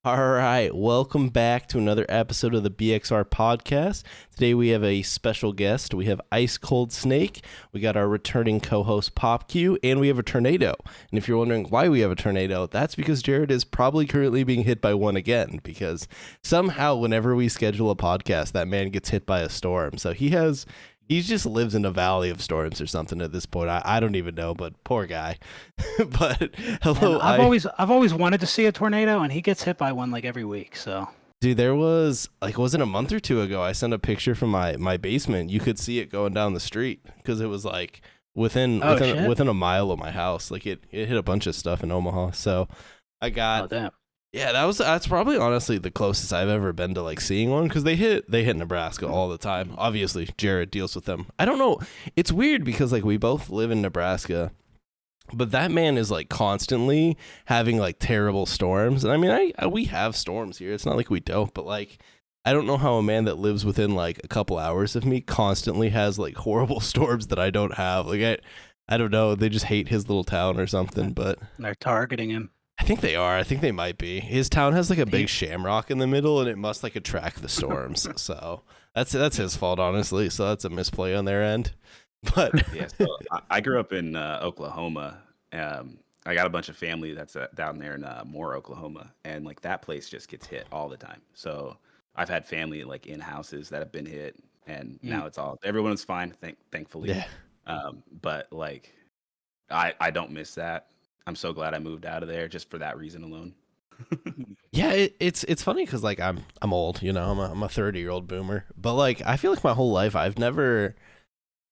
All right, welcome back to another episode of the BXR podcast. Today we have a special guest. We have Ice Cold Snake. We got our returning co-host Pop Q, and we have a tornado. And if you're wondering why we have a tornado, that's because Jared is probably currently being hit by one again. Because somehow, whenever we schedule a podcast, that man gets hit by a storm. So he just lives in a valley of storms or something at this point. I don't even know, but poor guy. But hello, And I've always wanted to see a tornado, and he gets hit by one like every week. So dude, there was was it a month or two ago? I sent a picture from my basement. You could see it going down the street because it was like within a mile of my house. Like it hit a bunch of stuff in Omaha. So I got damn. yeah, that's probably honestly the closest I've ever been to like seeing one because they hit Nebraska all the time. Obviously, Jared deals with them. I don't know. It's weird because like we both live in Nebraska. But that man is like constantly having like terrible storms. And I mean, we have storms here. It's not like we don't, but like, I don't know how a man that lives within like a couple hours of me constantly has like horrible storms that I don't have. Like, I don't know. They just hate his little town or something, but They're targeting him. I think they are. I think they might be. His town has like a big shamrock in the middle and it must like attract the storms. So that's his fault, honestly. So that's a misplay on their end. But yeah, so I grew up in Oklahoma. I got a bunch of family that's down there in Moore, Oklahoma, and like that place just gets hit all the time. So I've had family like in houses that have been hit, and now everyone's fine, thankfully. yeah. But like, I don't miss that. I'm so glad I moved out of there just for that reason alone. Yeah, it's funny because like I'm old, you know, I'm a 30-year-old boomer, but like I feel like my whole life I've never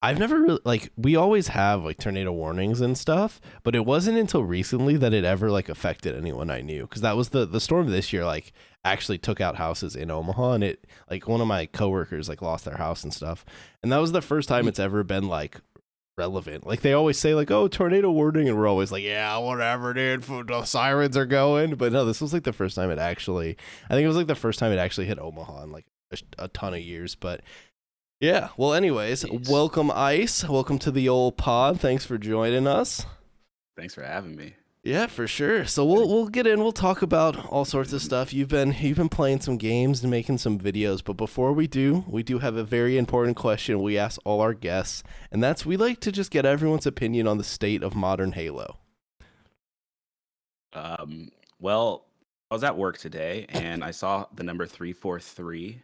really, like, we always have like tornado warnings and stuff, but it wasn't until recently that it ever like affected anyone I knew, because that was the storm this year like actually took out houses in Omaha, and it like one of my coworkers like lost their house and stuff, and that was the first time it's ever been like relevant. Like they always say like, oh, tornado warning, and we're always like, yeah, whatever, dude, the sirens are going. But no, this was like the first time I think it was like the first time it actually hit Omaha in like a ton of years. But yeah, well, anyways, welcome Ice, welcome to the old pod. Thanks for joining us. Thanks for having me. Yeah, for sure. So we'll get in. We'll talk about all sorts of stuff. You've been playing some games and making some videos, but before we do have a very important question we ask all our guests, and that's we like to just get everyone's opinion on the state of modern Halo. Well, I was at work today and I saw the number 343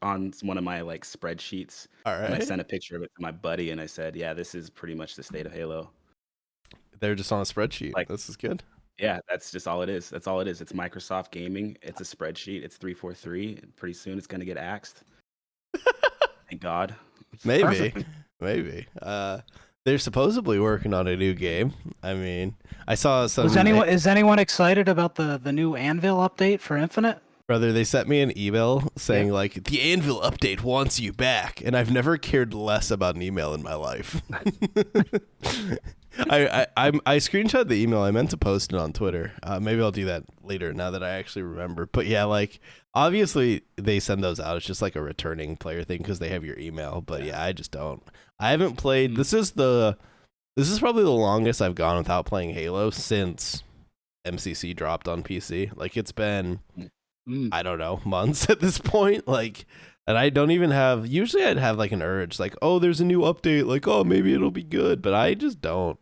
on one of my like spreadsheets. All right. And I sent a picture of it to my buddy and I said, yeah, this is pretty much the state of Halo. They're just on a spreadsheet. Like, this is good. Yeah, that's just all it is. That's all it is. It's Microsoft Gaming. It's a spreadsheet. It's 343. And pretty soon it's going to get axed. Thank God. Maybe. They're supposedly working on a new game. I mean, I saw some. Is anyone excited about the new Anvil update for Infinite? Brother, they sent me an email saying like the Anvil update wants you back, and I've never cared less about an email in my life. I screenshot the email. I meant to post it on Twitter. Maybe I'll do that later now that I actually remember. But yeah, like obviously they send those out. It's just like a returning player thing because they have your email. But yeah, I just don't. I haven't played. This is probably the longest I've gone without playing Halo since MCC dropped on PC. Like it's been. I don't know, months at this point, like, and I don't even have, usually I'd have like an urge, like, oh, there's a new update, like, oh, maybe it'll be good, but I just don't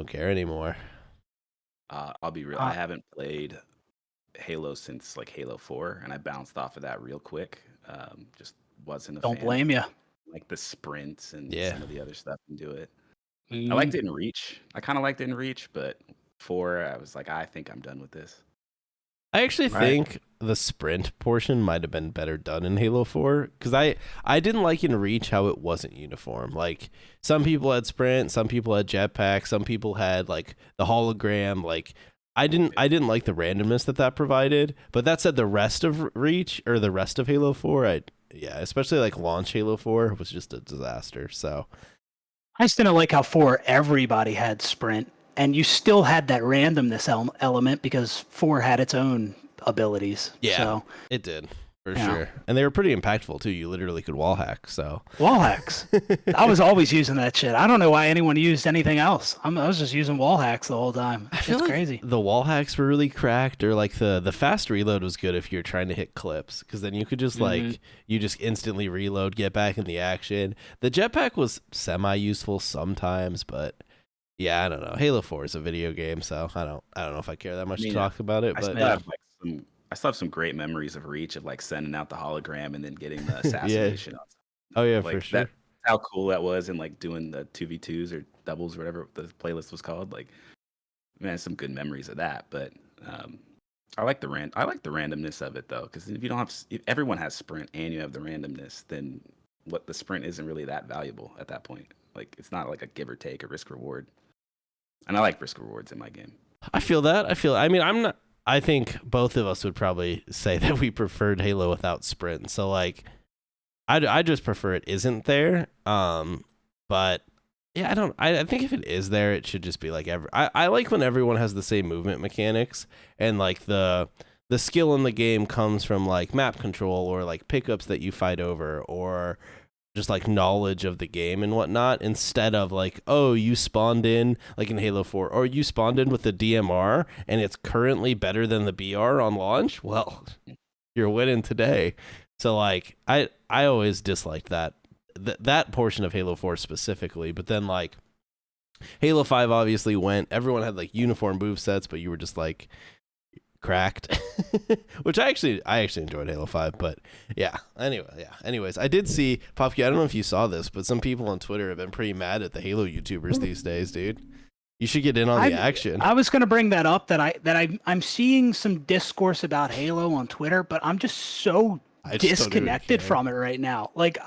care anymore. I'll be real, I haven't played Halo since like Halo 4, and I bounced off of that real quick, just wasn't a fan. Don't blame you. Like the sprints and Yeah. some of the other stuff into it. I liked it in Reach, I kind of liked it in Reach, but 4, I was like, I think I'm done with this. I actually think the sprint portion might have been better done in Halo 4 because I didn't like in Reach how it wasn't uniform. Like some people had sprint, some people had jetpack, some people had like the hologram. Like I didn't like the randomness that provided. But that said, the rest of Reach or the rest of Halo 4, especially like launch Halo 4 was just a disaster. So I just didn't like how 4 everybody had sprint. And you still had that randomness element because 4 had its own abilities. Yeah, so it did. For Yeah. sure. And they were pretty impactful too. You literally could wall hack. So Wall hacks. I was always using that shit. I don't know why anyone used anything else. I was just using wall hacks the whole time. I feel It's like crazy. the wall hacks were really cracked, or like the fast reload was good if you're trying to hit clips, because then you could just like you just instantly reload, get back in the action. The jetpack was semi useful sometimes, but yeah, I don't know. Halo 4 is a video game, so I don't know if I care that much to talk about it. I But still have I still have some great memories of Reach, of like sending out the hologram and then getting the assassination. Oh yeah, Like for sure. that, how cool that was, and like doing the 2v2s or doubles or whatever the playlist was called. Like, man, some good memories of that. But I like the randomness of it though, because if you don't have, if everyone has sprint and you have the randomness, then what the sprint isn't really that valuable at that point. Like, it's not like a give or take or risk reward. And I like risk rewards in my game. I feel that. I mean, I'm not. I think both of us would probably say that we preferred Halo without sprint. So like, I just prefer it isn't there. But yeah, I think if it is there, it should just be like I like when everyone has the same movement mechanics, and like the skill in the game comes from like map control or like pickups that you fight over, or just like knowledge of the game and whatnot, instead of like, oh, you spawned in like in Halo 4, or you spawned in with the DMR and it's currently better than the BR on launch. Well, you're winning today. So like I always disliked that portion of Halo 4 specifically, but then like Halo 5 obviously everyone had like uniform move sets, but you were just like cracked. Which I actually enjoyed Halo 5, but anyways, I did see Popke, I don't know if you saw this, but some people on Twitter have been pretty mad at the Halo YouTubers these days, dude. You should get in on the action. I was going to bring that up, I'm seeing some discourse about Halo on Twitter, but I'm just so disconnected from it right now. Like,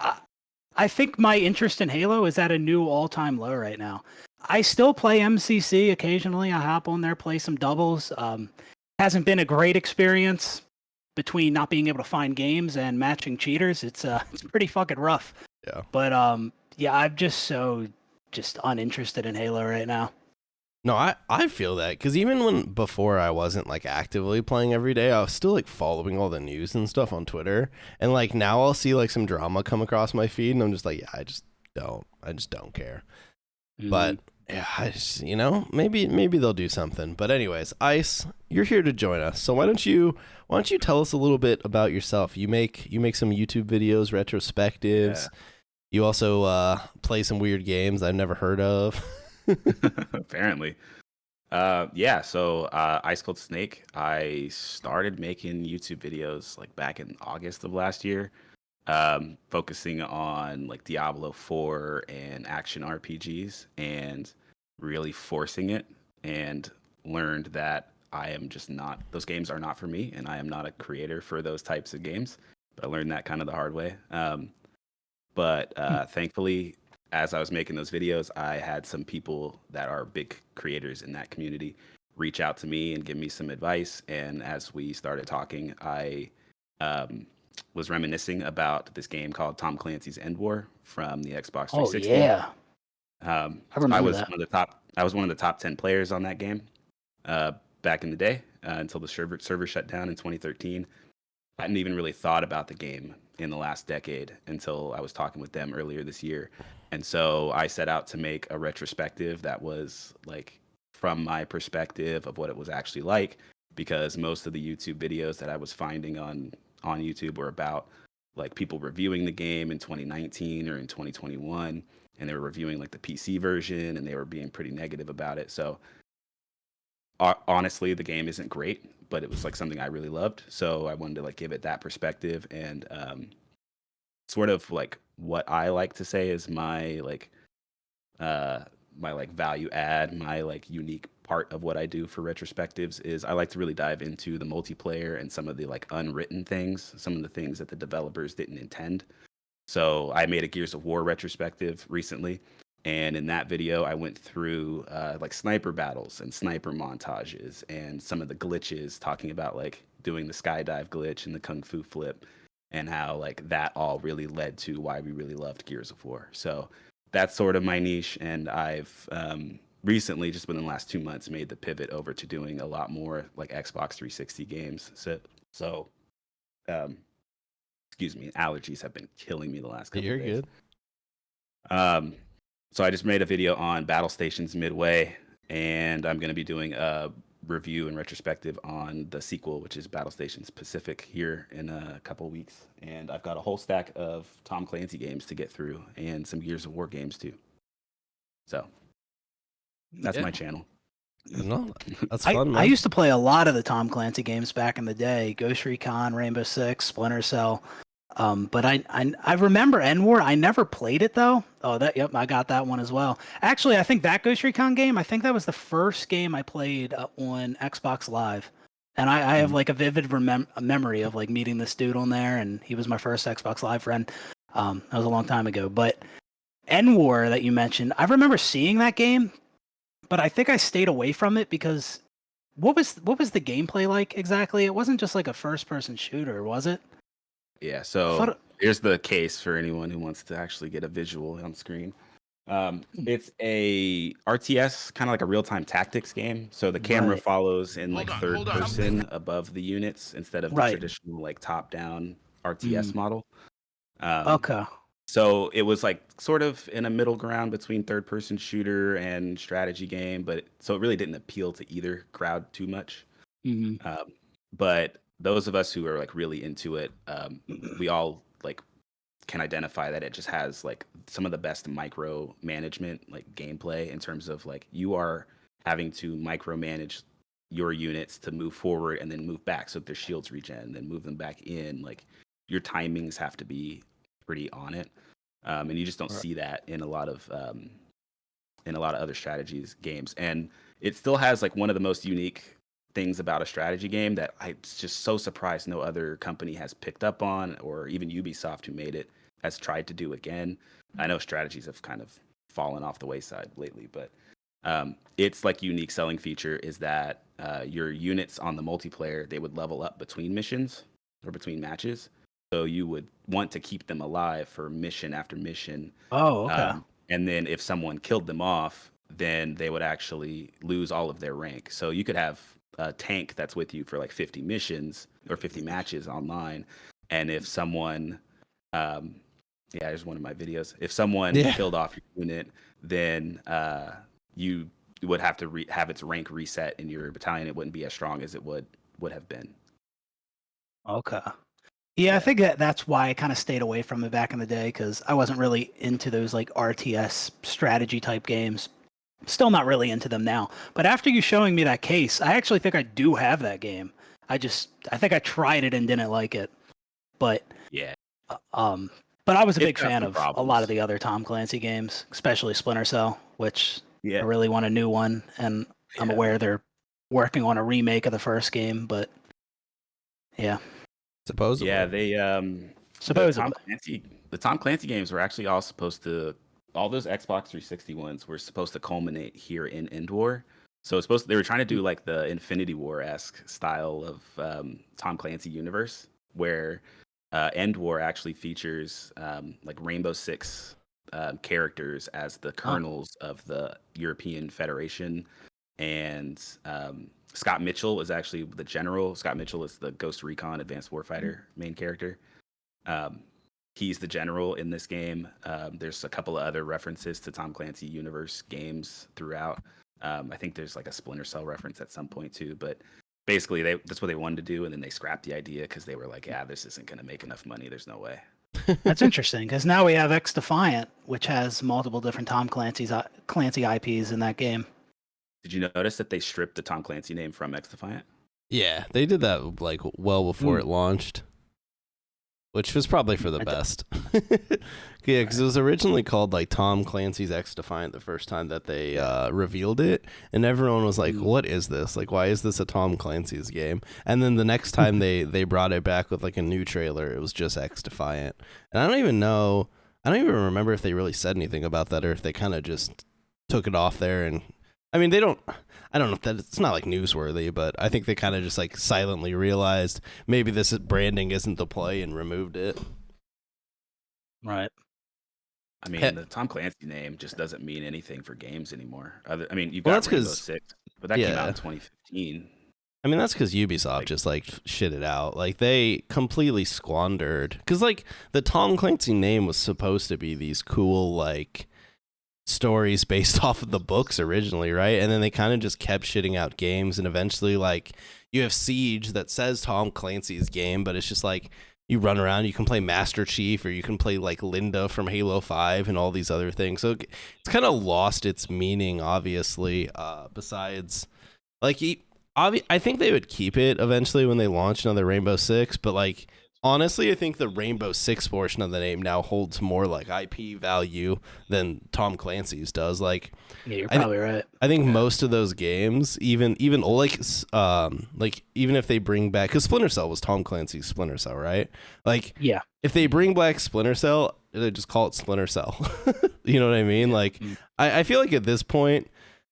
I think my interest in Halo is at a new all-time low right now. I still play MCC occasionally. I hop on there, play some doubles. Hasn't been a great experience between not being able to find games and matching cheaters. It's pretty fucking rough. Yeah. But I'm just uninterested in Halo right now. No, I feel that, because even before I wasn't like actively playing every day, I was still like following all the news and stuff on Twitter, and like now I'll see like some drama come across my feed and I'm just like, yeah, I just don't care. But yeah, maybe they'll do something. But anyways, Ice, you're here to join us, so why don't you tell us a little bit about yourself? You make some YouTube videos, retrospectives. Yeah. You also play some weird games I've never heard of. Apparently. So Ice Cold Snake, I started making YouTube videos like back in August of last year, focusing on like Diablo 4 and action RPGs, and really forcing it, and learned that I am just not, those games are not for me, and I am not a creator for those types of games. But I learned that kind of the hard way. Thankfully, as I was making those videos, I had some people that are big creators in that community reach out to me and give me some advice. And as we started talking, I was reminiscing about this game called Tom Clancy's End War from the Xbox 360. Oh yeah, I remember that. I was one of the top 10 players on that game back in the day, until the server shut down in 2013. I hadn't even really thought about the game in the last decade until I was talking with them earlier this year. And so I set out to make a retrospective that was like from my perspective of what it was actually like, because most of the YouTube videos that I was finding on YouTube were about like people reviewing the game in 2019 or in 2021, and they were reviewing like the PC version, and they were being pretty negative about it. So honestly, the game isn't great, but it was like something I really loved. So I wanted to like give it that perspective, and sort of like what I like to say is my like value add, my like unique part of what I do for retrospectives is I like to really dive into the multiplayer and some of the like unwritten things, some of the things that the developers didn't intend. So I made a Gears of War retrospective recently, and in that video I went through like sniper battles and sniper montages and some of the glitches, talking about like doing the skydive glitch and the kung fu flip, and how like that all really led to why we really loved Gears of War. So that's sort of my niche, and I've recently, just within the last 2 months, made the pivot over to doing a lot more like Xbox 360 games. So excuse me, allergies have been killing me the last couple You're of days. good. So I just made a video on Battle Stations Midway, and I'm going to be doing a review and retrospective on the sequel, which is Battle Stations Pacific, here in a couple weeks. And I've got a whole stack of Tom Clancy games to get through, and some Gears of War games too. So that's my channel. No, that's fun, man. I used to play a lot of the Tom Clancy games back in the day: Ghost Recon, Rainbow Six, Splinter Cell. But I remember N-War. I never played it though. Oh, yep, I got that one as well. Actually, I think that Ghost Recon game, I think that was the first game I played on Xbox Live, and I have like a vivid memory of like meeting this dude on there, and he was my first Xbox Live friend. That was a long time ago. But N-War that you mentioned, I remember seeing that game, but I think I stayed away from it because what was the gameplay like exactly? It wasn't just like a first-person shooter, was it? Yeah, so here's the case for anyone who wants to actually get a visual on screen. It's a RTS, kind of like a real-time tactics game. So the camera follows in like third person above the units instead of the traditional like top-down RTS model. Okay. So it was like sort of in a middle ground between third-person shooter and strategy game, but so it really didn't appeal to either crowd too much. But those of us who are like really into it, we all like can identify that it just has like some of the best micro management like gameplay in terms of like you are having to micromanage your units to move forward and then move back so that their shields regen and then move them back in. Like your timings have to be pretty on it, and you just don't see that in a lot of other strategies games. And it still has like one of the most unique things about a strategy game that I'm just so surprised no other company has picked up on, or even Ubisoft, who made it, has tried to do again. I know strategies have kind of fallen off the wayside lately, but its like unique selling feature is that your units on the multiplayer, they would level up between missions or between matches. So you would want to keep them alive for mission after mission. Oh, okay. And then if someone killed them off, then they would actually lose all of their rank. So you could have a tank that's with you for like 50 missions or 50 matches online. And if someone, here's one of my videos. If someone killed off your unit, then you would have to have its rank reset in your battalion. It wouldn't be as strong as it would have been. Okay. Yeah, I think that's why I kind of stayed away from it back in the day, because I wasn't really into those like RTS strategy type games. Still not really into them now. But after you showing me that case, I actually think I do have that game. I think I tried it and didn't like it. But but I was a big fan of a lot of the other Tom Clancy games, especially Splinter Cell, which I really want a new one, and I'm aware they're working on a remake of the first game, but yeah. Supposedly. Yeah, they supposedly the Tom Clancy games were actually all those Xbox 360 ones were supposed to culminate here in End War. So they were trying to do like the Infinity War-esque style of Tom Clancy universe, where End War actually features like Rainbow Six characters as the colonels of the European Federation, and Scott Mitchell is actually the general. Scott Mitchell is the Ghost Recon Advanced Warfighter main character. He's the general in this game. There's a couple of other references to Tom Clancy universe games throughout. I think there's like a Splinter Cell reference at some point too, but basically that's what they wanted to do, and then they scrapped the idea because they were like, this isn't going to make enough money. There's no way. That's interesting, because now we have X Defiant, which has multiple different Tom Clancy IPs in that game. Did you notice that they stripped the Tom Clancy name from X Defiant? Yeah, they did that like well before it launched, which was probably for the best. Yeah, because it was originally called like Tom Clancy's X Defiant the first time that they revealed it, and everyone was like, "What is this? Like, why is this a Tom Clancy's game?" And then the next time they brought it back with like a new trailer, it was just X Defiant. And I don't even remember if they really said anything about that, or if they kind of just took it off there. And I mean, I don't know if that it's not like newsworthy, but I think they kind of just like silently realized maybe this branding isn't the play and removed it. Right. I mean, the Tom Clancy name just doesn't mean anything for games anymore. You've got Rainbow Six, but that came out in 2015. I mean, that's because Ubisoft just like shit it out. Like they completely squandered. Because like the Tom Clancy name was supposed to be these cool like stories based off of the books originally, right? And then they kind of just kept shitting out games, and eventually like you have Siege that says Tom Clancy's game, but it's just like you run around, you can play Master Chief, or you can play like Linda from Halo 5 and all these other things. So it's kind of lost its meaning, obviously. Besides, like, I think they would keep it eventually when they launch another Rainbow Six, but like, honestly, I think the Rainbow Six portion of the name now holds more like IP value than Tom Clancy's does. Like, yeah, you're probably right. I think most of those games, even like even if they bring back, because Splinter Cell was Tom Clancy's Splinter Cell, right? Like, yeah, if they bring back Splinter Cell, they just call it Splinter Cell. You know what I mean? Like, I feel like at this point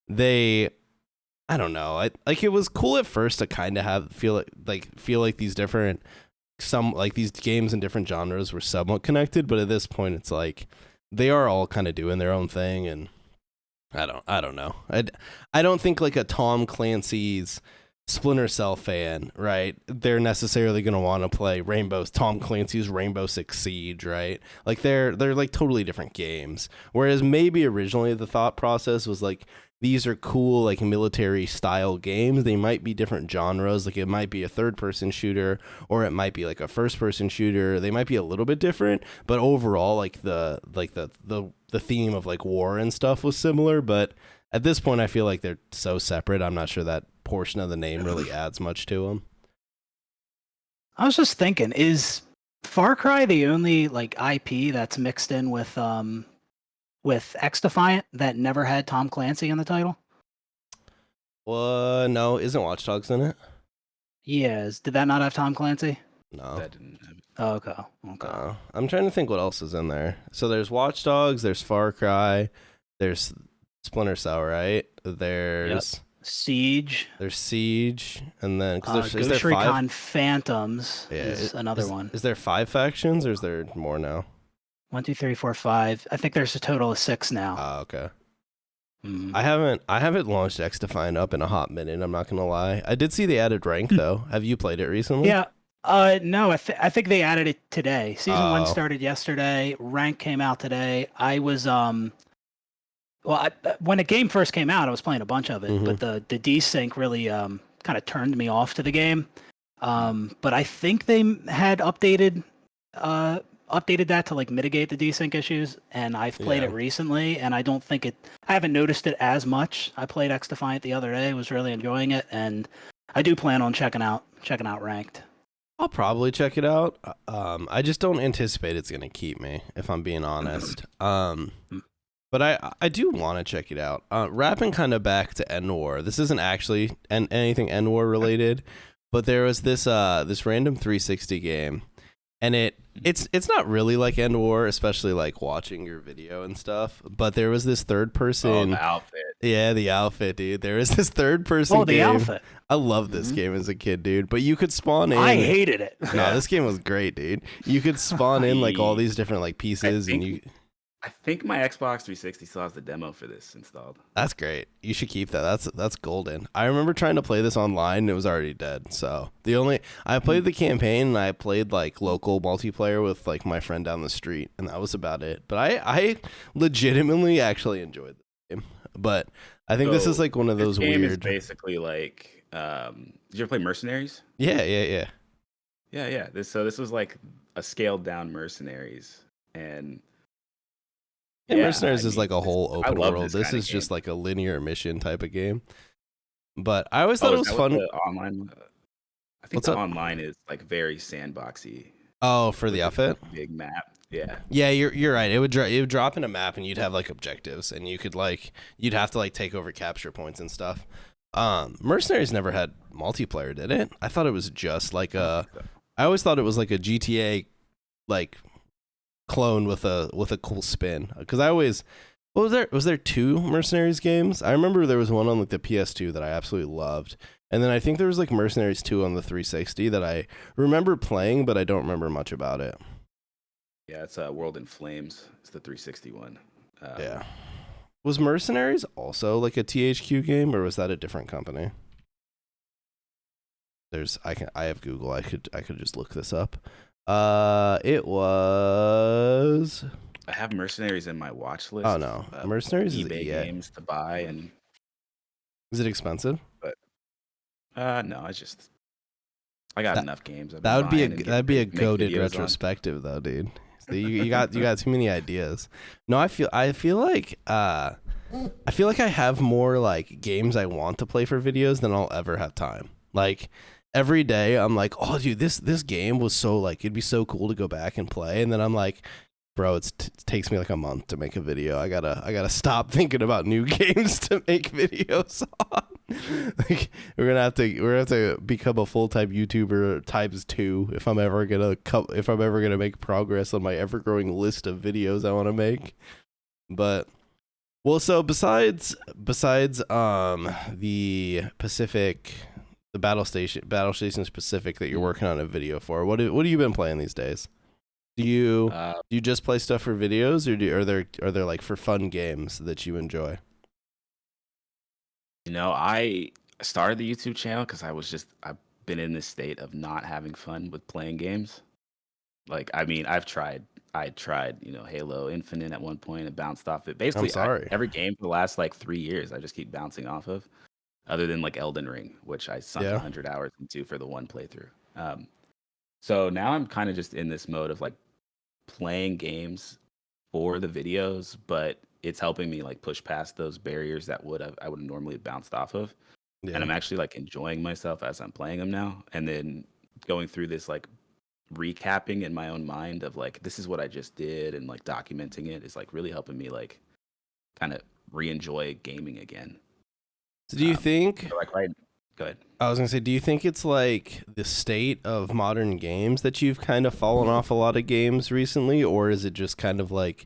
I don't know. Like it was cool at first to kind of feel like these different these games in different genres were somewhat connected, but at this point it's like they are all kind of doing their own thing, and I don't know. I don't think like a Tom Clancy's Splinter Cell fan, right? They're necessarily going to want to play Tom Clancy's Rainbow Six Siege, right? Like they're like totally different games. Whereas maybe originally the thought process was like, these are cool, like military style games. They might be different genres. Like it might be a third person shooter, or it might be like a first person shooter. They might be a little bit different, but overall, like the theme of like war and stuff was similar. But at this point, I feel like they're so separate. I'm not sure that portion of the name really adds much to them. I was just thinking, is Far Cry the only like IP that's mixed in with X-Defiant that never had Tom Clancy in the title? No, isn't Watch Dogs in it? Yes. Did that not have Tom Clancy? No. That didn't have it. Oh, okay. No. I'm trying to think what else is in there. So there's Watch Dogs, there's Far Cry, there's Splinter Cell, right? There's Siege. There's Siege, and then Ghost Recon Phantoms is another one. Is there 5 factions, or is there more now? 1, 2, 3, 4, 5. I think there's a total of 6 now. Oh, okay. I haven't launched X-Defiant up in a hot minute. I'm not gonna lie. I did see they added rank though. Have you played it recently? Yeah. No. I think they added it today. Season 1 started yesterday. Rank came out today. I was when the game first came out, I was playing a bunch of it, but the desync really kind of turned me off to the game. But I think they had updated that to like mitigate the desync issues, and I've played it recently, and I haven't noticed it as much. I played X-Defiant the other day, was really enjoying it, and I do plan on checking out Ranked. I'll probably check it out. I just don't anticipate it's gonna keep me, if I'm being honest. But I do want to check it out. Wrapping kind of back to End War. This isn't actually anything End War related, but there was this random 360 game, and it's not really like End War, especially like watching your video and stuff. But there was this third person. Oh, the outfit. Yeah, the outfit, dude. There was this third person. Oh, the game. outfit. I loved this game as a kid, dude. But you could spawn in. I hated it. No, this game was great, dude. You could spawn in like all these different like pieces, I think my Xbox 360 still has the demo for this installed. That's great. You should keep that. That's golden. I remember trying to play this online and it was already dead. So I played the campaign and I played like local multiplayer with like my friend down the street, and that was about it. But I legitimately actually enjoyed the game. But I think this is like one of those game weird. Is basically like, did you ever play Mercenaries? Yeah. This was like a scaled down Mercenaries, and Mercenaries is like a whole open world. This is just game. like a linear mission type of game. But I always thought it was fun. Online, I think online is like very sandboxy. Oh, for the outfit? Big map. Yeah. Yeah, you're right. It would drop in a map, and you'd have like objectives, and you'd have to like take over capture points and stuff. Mercenaries never had multiplayer, did it? I thought it was just like I always thought it was like a GTA like clone with a cool spin, because was there 2 Mercenaries games? I remember there was one on like the PS2 that I absolutely loved, and then I think there was like Mercenaries 2 on the 360 that I remember playing, but I don't remember much about it. Yeah, it's World in Flames. It's the 360 one. Yeah. Was Mercenaries also like a THQ game, or was that a different company? I have Google. I could just look this up. It was. I have Mercenaries in my watch list. Oh no, Mercenaries is eBay EA. games to buy, and Is it expensive? but no, it's just I got That enough games I've that been would be buying and that'd be a make goated videos on. retrospective though, dude. So you got too many ideas. No, I feel like I have more like games I want to play for videos than I'll ever have time. Like every day I'm like, oh dude, this game was so like it'd be so cool to go back and play, and then I'm like, bro, it takes me like a month to make a video. I gotta stop thinking about new games to make videos on. Like we're gonna have to become a full-time YouTuber times 2 if I'm ever gonna make progress on my ever-growing list of videos I want to make. But well, so besides the Pacific, the Battle Stations Pacific that you're working on a video for, what have you been playing these days? Do you just play stuff for videos, or are there like for fun games that you enjoy? I started the YouTube channel because I've been in this state of not having fun with playing games. Like, I mean, I tried, Halo Infinite at one point and bounced off it. I'm Basically, sorry. every game for the last like 3 years, I just keep bouncing off of, other than like Elden Ring, which I sunk Yeah. 100 hours into for the one playthrough. So now I'm kind of just in this mode of like playing games for the videos, but it's helping me like push past those barriers that I would have normally bounced off of. And Yeah. I'm actually like enjoying myself as I'm playing them now. And then going through this like recapping in my own mind of like this is what I just did, and like documenting it is like really helping me like kind of re-enjoy gaming again. So do you think? So like right, go ahead. I was gonna say, do you think it's like the state of modern games that you've kind of fallen off a lot of games recently, or is it just kind of like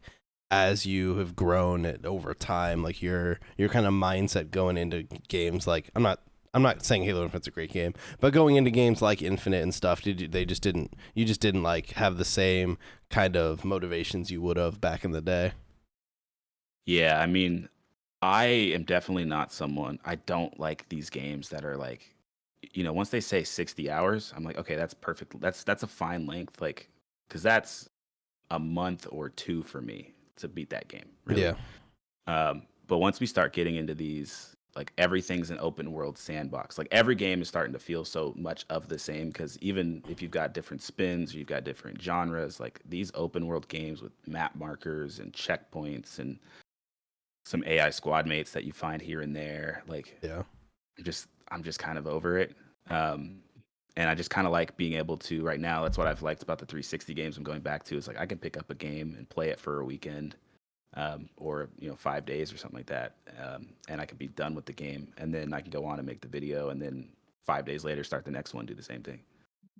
as you have grown it over time, like your kind of mindset going into games? Like I'm not saying Halo Infinite's a great game, but going into games like Infinite and stuff, you just didn't like have the same kind of motivations you would have back in the day? Yeah, I mean, I am definitely not someone. I don't like these games that are like, once they say 60 hours, I'm like, okay, that's perfect. That's a fine length, like, because that's a month or two for me to beat that game. Really. Yeah. But once we start getting into these, like everything's an open world sandbox. Like every game is starting to feel so much of the same, because even if you've got different spins, you've got different genres, like these open world games with map markers and checkpoints and some AI squad mates that you find here and there, like Yeah. I'm just kind of over it. And I just kind of like being able to right now. That's what I've liked about the 360 games I'm going back to, is like I can pick up a game and play it for a weekend, or 5 days or something like that, and I can be done with the game, and then I can go on and make the video, and then 5 days later start the next one, do the same thing.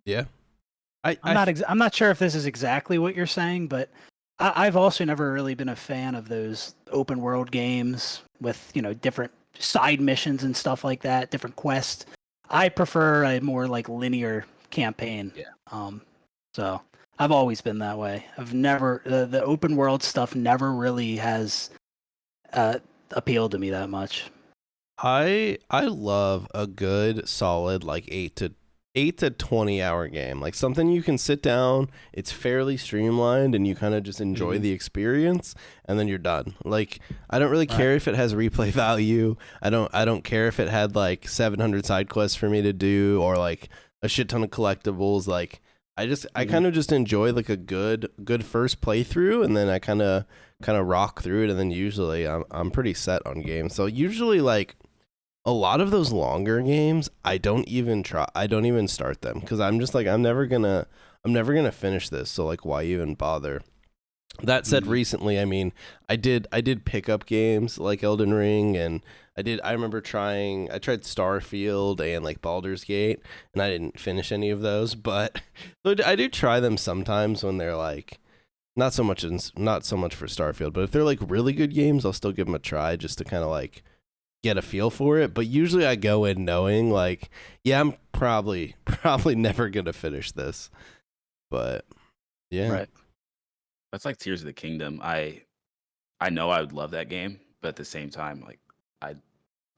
Yeah. I'm not sure if this is exactly what you're saying, but I've also never really been a fan of those open world games with different side missions and stuff like that, different quests. I prefer a more like linear campaign. Yeah. So I've always been that way. I've never the open world stuff never really has appealed to me that much. I love a good solid like 8 to 20 hour game, like something you can sit down, it's fairly streamlined, and you kind of just enjoy the experience, and then you're done. Like I don't really care if it has replay value. I don't care if it had like 700 side quests for me to do, or like a shit ton of collectibles. Like I kind of just enjoy like a good first playthrough, and then I kind of rock through it, and then usually I'm pretty set on games. So usually like a lot of those longer games, I don't even start them, because I'm just like I'm never gonna finish this, so like why even bother? That said, recently, I mean, I did pick up games like Elden Ring, and I tried Starfield and like Baldur's Gate, and I didn't finish any of those, but I do try them sometimes when they're like not so much for Starfield, but if they're like really good games, I'll still give them a try just to kind of like get a feel for it. But usually I go in knowing like, yeah, I'm probably never gonna finish this. But yeah. Right. That's like Tears of the Kingdom. I know I would love that game, but at the same time, like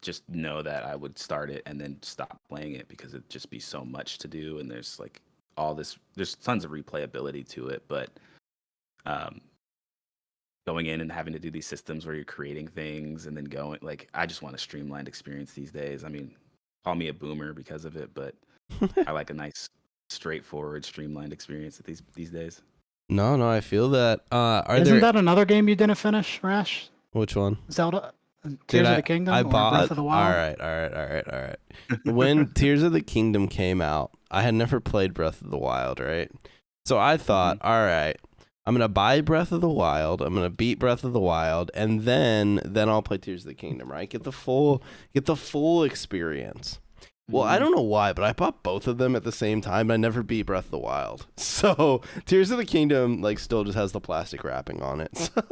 just know that I would start it and then stop playing it because it'd just be so much to do, and there's like there's tons of replayability to it, but um, going in and having to do these systems where you're creating things and then going like I just want a streamlined experience these days. I mean, call me a boomer because of it, but I like a nice, straightforward, streamlined experience these days. No, I feel that. Isn't that another game you didn't finish, Rash? Which one? Zelda, Tears of the Kingdom, I or bought. Breath of the Wild? All right. When Tears of the Kingdom came out, I had never played Breath of the Wild, right? So I thought, all right, I'm gonna buy Breath of the Wild. I'm gonna beat Breath of the Wild, and then I'll play Tears of the Kingdom, right? Get the full experience. Well, I don't know why, but I bought both of them at the same time. I never beat Breath of the Wild. So Tears of the Kingdom like still just has the plastic wrapping on it. So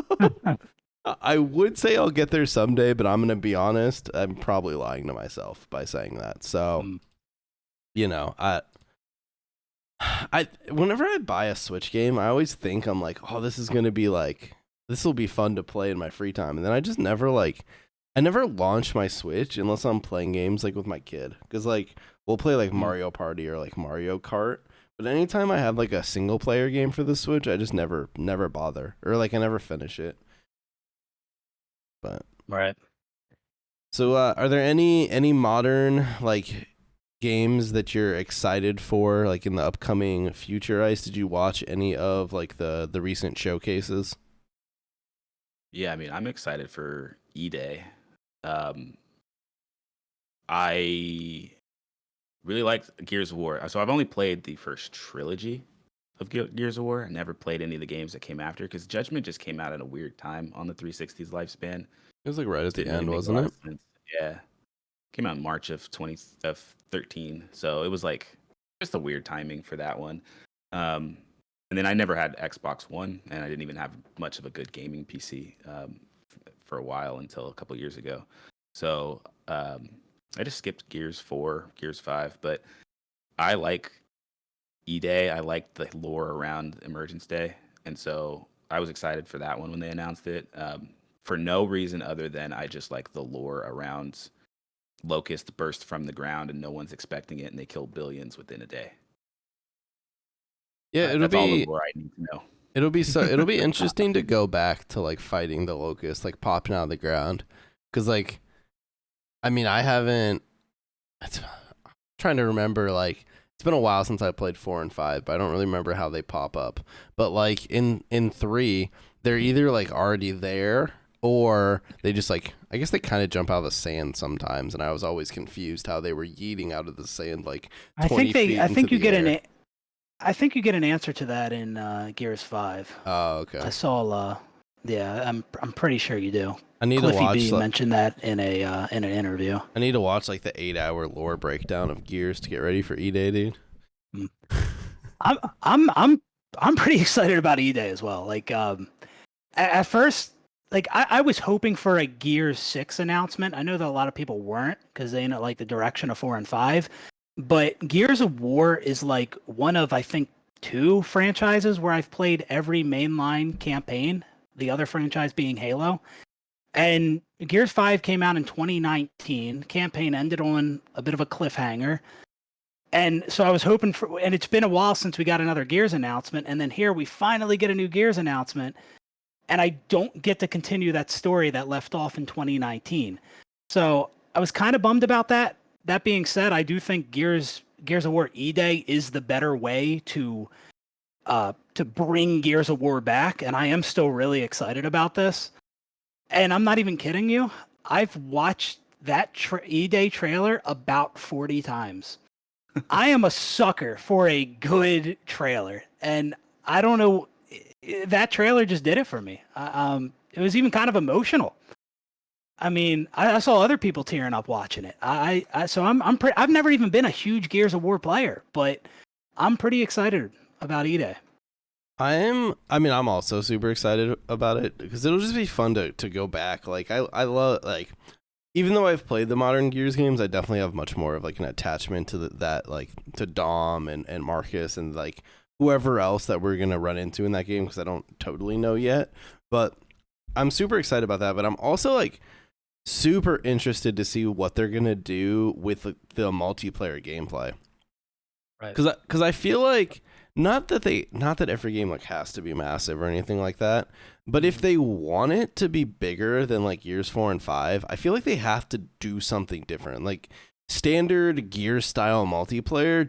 I would say I'll get there someday, but I'm gonna be honest, I'm probably lying to myself by saying that. So you know, I whenever I buy a Switch game, I always think I'm like, oh, this will be fun to play in my free time, and then I just never I never launch my Switch unless I'm playing games like with my kid, because like we'll play like Mario Party or like Mario Kart. But anytime I have like a single player game for the Switch, I just never bother, or like I never finish it. But right. So are there any modern like games that you're excited for like in the upcoming future? Ice, did you watch any of like the recent showcases? Yeah, I mean, I'm excited for E-Day. I really liked Gears of War. So I've only played the first trilogy of Gears of War. I never played any of the games that came after because Judgment just came out at a weird time on the 360's lifespan. It was like right at the end, Really wasn't it? Yeah. Came out in March of 2013. So it was like just a weird timing for that one. And then I never had Xbox One, and I didn't even have much of a good gaming PC for a while until a couple years ago. So I just skipped Gears 4, Gears 5, but I like E-Day. I like the lore around Emergence Day, and so I was excited for that one when they announced it. For no reason other than I just like the lore around Locust burst from the ground and no one's expecting it, and they kill billions within a day. Yeah, that's all the lore I need to know. It'll be interesting to go back to like fighting the Locust, like popping out of the ground, because like, I mean, I'm trying to remember, like it's been a while since I played 4 and 5, but I don't really remember how they pop up. But like in 3, they're either like already there or they just like, I guess they kind of jump out of the sand sometimes, and I was always confused how they were yeeting out of the sand like 20 feet I think you get air. I think you get an answer to that in Gears 5. Oh, okay. I saw yeah, I'm pretty sure you do. I need Cliffy to watch. B mentioned that in an interview. I need to watch like the 8-hour lore breakdown of Gears to get ready for E-Day, dude. I'm pretty excited about E-Day as well. Like at first, like I was hoping for a Gears 6 announcement. I know that a lot of people weren't because they didn't like the direction of 4 and 5. But Gears of War is like one of, I think, 2 franchises where I've played every mainline campaign, the other franchise being Halo. And Gears 5 came out in 2019. Campaign ended on a bit of a cliffhanger. And so I was hoping for, and it's been a while since we got another Gears announcement. And then here we finally get a new Gears announcement. And I don't get to continue that story that left off in 2019. So I was kind of bummed about that. That being said, I do think Gears of War E-Day is the better way to bring Gears of War back, and I am still really excited about this. And I'm not even kidding you. I've watched that E-Day trailer about 40 times. I am a sucker for a good trailer, and I don't know, that trailer just did it for me. It was even kind of emotional. I mean, I saw other people tearing up watching it. I've never even been a huge Gears of War player, but I'm pretty excited about E-Day. I'm also super excited about it because it'll just be fun to go back. Like I love, like, even though I've played the modern Gears games, I definitely have much more of like an attachment to that, like to Dom and Marcus and like whoever else that we're gonna run into in that game, because I don't totally know yet. But I'm super excited about that. But I'm also like, super interested to see what they're gonna do with the multiplayer gameplay. Right. Because I feel like not that every game like has to be massive or anything like that, but if they want it to be bigger than like Gears 4 and 5, I feel like they have to do something different. Like standard Gears style multiplayer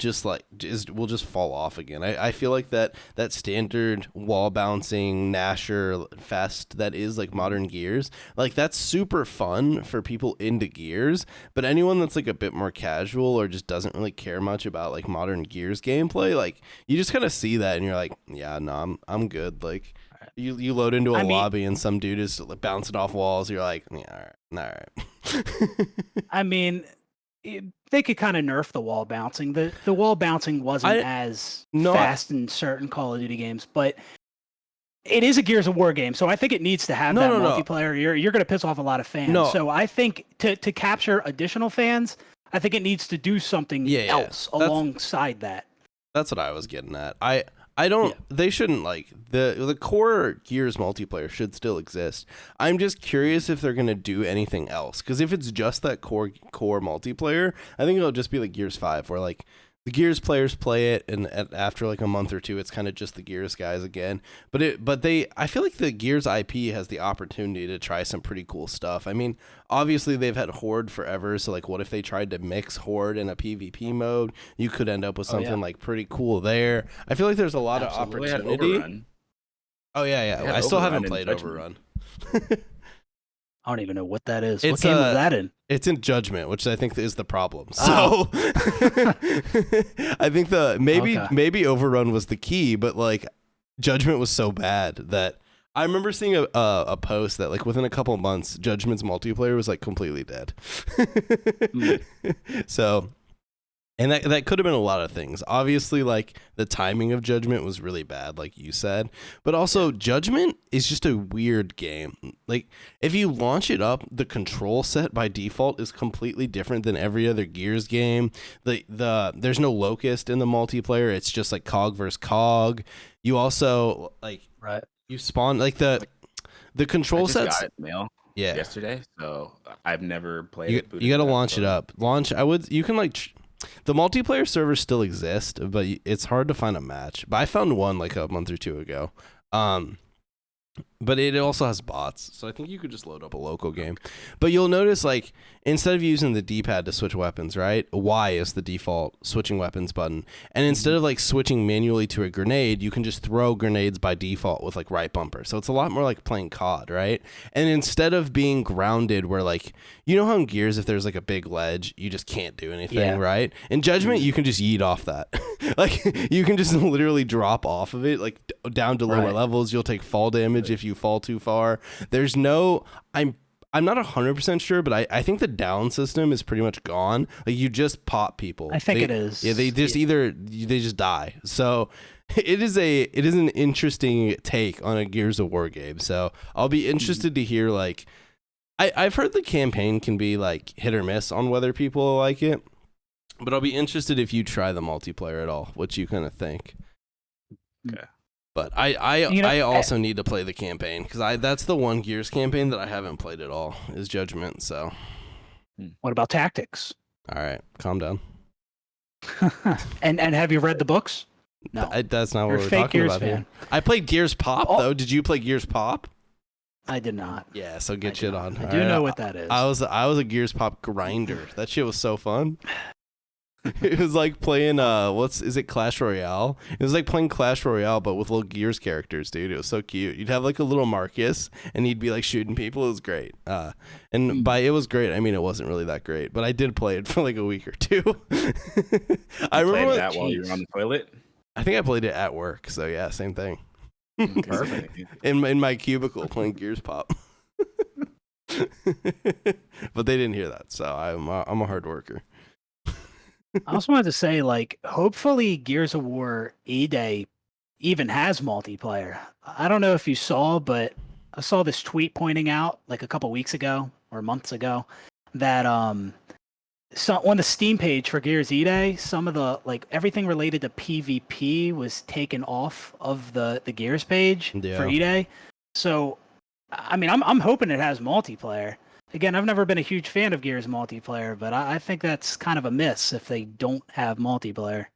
will just fall off again. I feel like that standard wall bouncing Nasher fest that is like modern Gears, like that's super fun for people into Gears, but anyone that's like a bit more casual or just doesn't really care much about like modern Gears gameplay, like you just kind of see that and you're like, yeah, no, I'm good. Like you load into a lobby and some dude is bouncing off walls, you're like, yeah, all right. I mean, they could kind of nerf the wall bouncing. The wall bouncing wasn't as fast in certain Call of Duty games, but it is a Gears of War game, so I think it needs to have multiplayer. You're going to piss off a lot of fans. So I think to capture additional fans, I think it needs to do something else alongside that. That's what I was getting at. I don't. Yeah. They shouldn't like the core Gears multiplayer should still exist. I'm just curious if they're gonna do anything else. Because if it's just that core multiplayer, I think it'll just be like Gears 5, where like the Gears players play it, and after like a month or two, it's kind of just the Gears guys again. I feel like the Gears IP has the opportunity to try some pretty cool stuff. I mean, obviously they've had Horde forever, so like, what if they tried to mix Horde in a PvP mode? You could end up with something like pretty cool there. I feel like there's a lot of opportunity. Oh yeah. I still haven't played Overrun. I don't even know what that is. What game is that in? It's in Judgment, which I think is the problem. So I think maybe Overrun was the key, but like Judgment was so bad that I remember seeing a post that like within a couple of months, Judgment's multiplayer was like completely dead. So. And that could have been a lot of things. Obviously, like, the timing of Judgment was really bad, like you said. But also, Judgment is just a weird game. Like, if you launch it up, the control set by default is completely different than every other Gears game. There's no locust in the multiplayer. It's just, like, COG versus COG. You also, like, you spawn, like, the control sets. I just got it mail yesterday, so I've never played it. You got to launch it up. You can, like... The multiplayer servers still exist, but it's hard to find a match. But I found one like a month or two ago. But it also has bots, so I think you could just load up a local game. But you'll notice, like, instead of using the D-pad to switch weapons, right, Y is the default switching weapons button. And instead of, like, switching manually to a grenade, you can just throw grenades by default with, like, right bumper. So it's a lot more like playing COD, right? And instead of being grounded where, like, you know how in Gears, if there's, like, a big ledge, you just can't do anything, right? In Judgment, you can just yeet off that. Like, you can just literally drop off of it, like, down to lower levels. You'll take fall damage if you fall too far. There's no... I'm not 100% sure, but I think the down system is pretty much gone. Like, you just pop people. I think it is. Yeah, they just they just die. So it is an interesting take on a Gears of War game. So I'll be interested to hear, like, I've heard the campaign can be like hit or miss on whether people like it, but I'll be interested if you try the multiplayer at all, what you kind of think. Okay. But I also need to play the campaign because that's the one Gears campaign that I haven't played at all is Judgment. So, what about Tactics? All right, calm down. and have you read the books? No, that's not what we're talking Gears about fan. here. I played Gears Pop though. Did you play Gears Pop? I did not. Yeah, so get shit on. I do know what that is. I was a Gears Pop grinder. That shit was so fun. It was like playing is it Clash Royale? It was like playing Clash Royale but with little Gears characters, dude. It was so cute. You'd have like a little Marcus and he'd be like shooting people. It was great. And by it was great, I mean it wasn't really that great, but I did play it for like a week or two. I remember that while you were on the toilet. I think I played it at work, so yeah, same thing. Perfect. in my cubicle playing Gears Pop. But they didn't hear that, so I'm a hard worker. I also wanted to say, like, hopefully Gears of War E-Day even has multiplayer. I don't know if you saw, but I saw this tweet pointing out, like, a couple weeks ago or months ago, that on the Steam page for Gears E-Day, some of the, like, everything related to PvP was taken off of the Gears page for E-Day. So, I mean, I'm hoping it has multiplayer. Again, I've never been a huge fan of Gears multiplayer, but I think that's kind of a miss if they don't have multiplayer.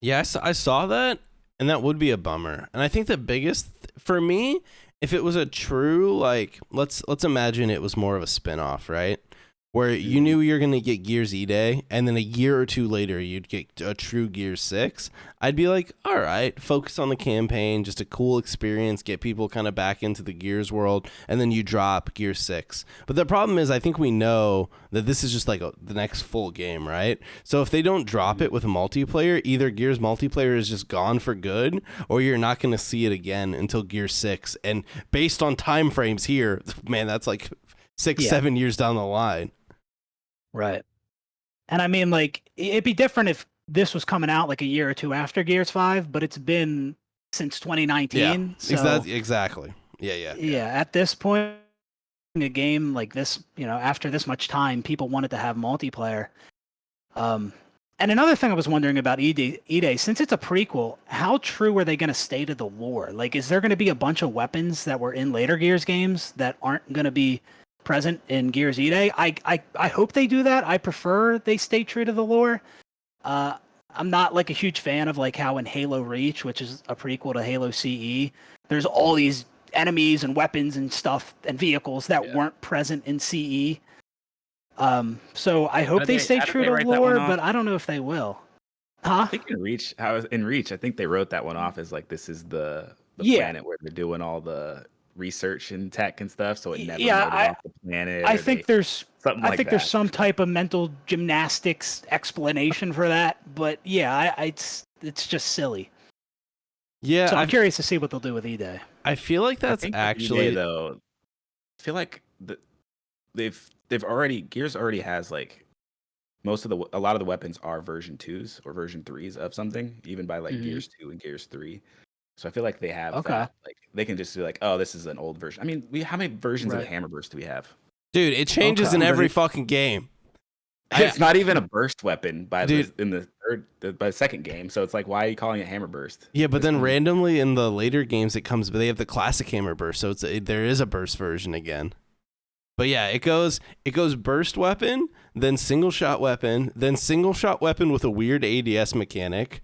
Yeah, I saw that, and that would be a bummer. And I think the biggest for me, if it was a true like, let's imagine it was more of a spin-off, right? Where you knew you're going to get Gears E-Day, and then a year or two later, you'd get a true Gears 6. I'd be like, all right, focus on the campaign, just a cool experience, get people kind of back into the Gears world, and then you drop Gears 6. But the problem is, I think we know that this is just like the next full game, right? So if they don't drop it with multiplayer, either Gears multiplayer is just gone for good, or you're not going to see it again until Gears 6. And based on time frames here, man, that's like 7 years down the line. Right. And I mean, like, it'd be different if this was coming out like a year or two after Gears 5, but it's been since 2019. Yeah, so, exactly. Yeah. At this point, a game like this, after this much time, people wanted to have multiplayer. And another thing I was wondering about E-Day, since it's a prequel, how true are they going to stay to the lore? Like, is there going to be a bunch of weapons that were in later Gears games that aren't going to be present in Gears E-Day? I hope they do that. I prefer they stay true to the lore. I'm not like a huge fan of like how in Halo Reach, which is a prequel to Halo CE, there's all these enemies and weapons and stuff and vehicles that weren't present in CE. So I hope they stay true to lore, but I don't know if they will. Huh? I think in Reach, I think they wrote that one off as like this is the planet where they're doing all the research and tech and stuff, so it never made it off the planet. I think there's some type of mental gymnastics explanation for that, but it's just silly. Yeah, so I'm curious to see what they'll do with E-Day. I feel like that's actually E-Day, though. I feel like they've already Gears already has like a lot of the weapons are version 2s or version 3s of something, even by like Gears 2 and Gears 3. So I feel like they have that. Like they can just be like, oh, this is an old version. I mean, how many versions of Hammerburst do we have? Dude, it changes in every fucking game. It's not even a burst weapon by the second game. So it's like, why are you calling it Hammerburst? Yeah, but then randomly in the later games it comes, but they have the classic Hammerburst, so there is a burst version again. But yeah, it goes burst weapon, then single shot weapon, then single shot weapon with a weird ADS mechanic.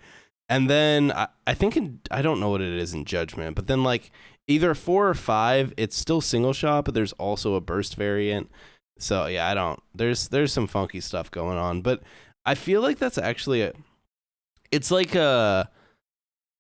And then I think I don't know what it is in Judgment, but then like either 4 or 5, it's still single shot, but there's also a burst variant. So yeah, there's some funky stuff going on, but I feel like that's actually it's a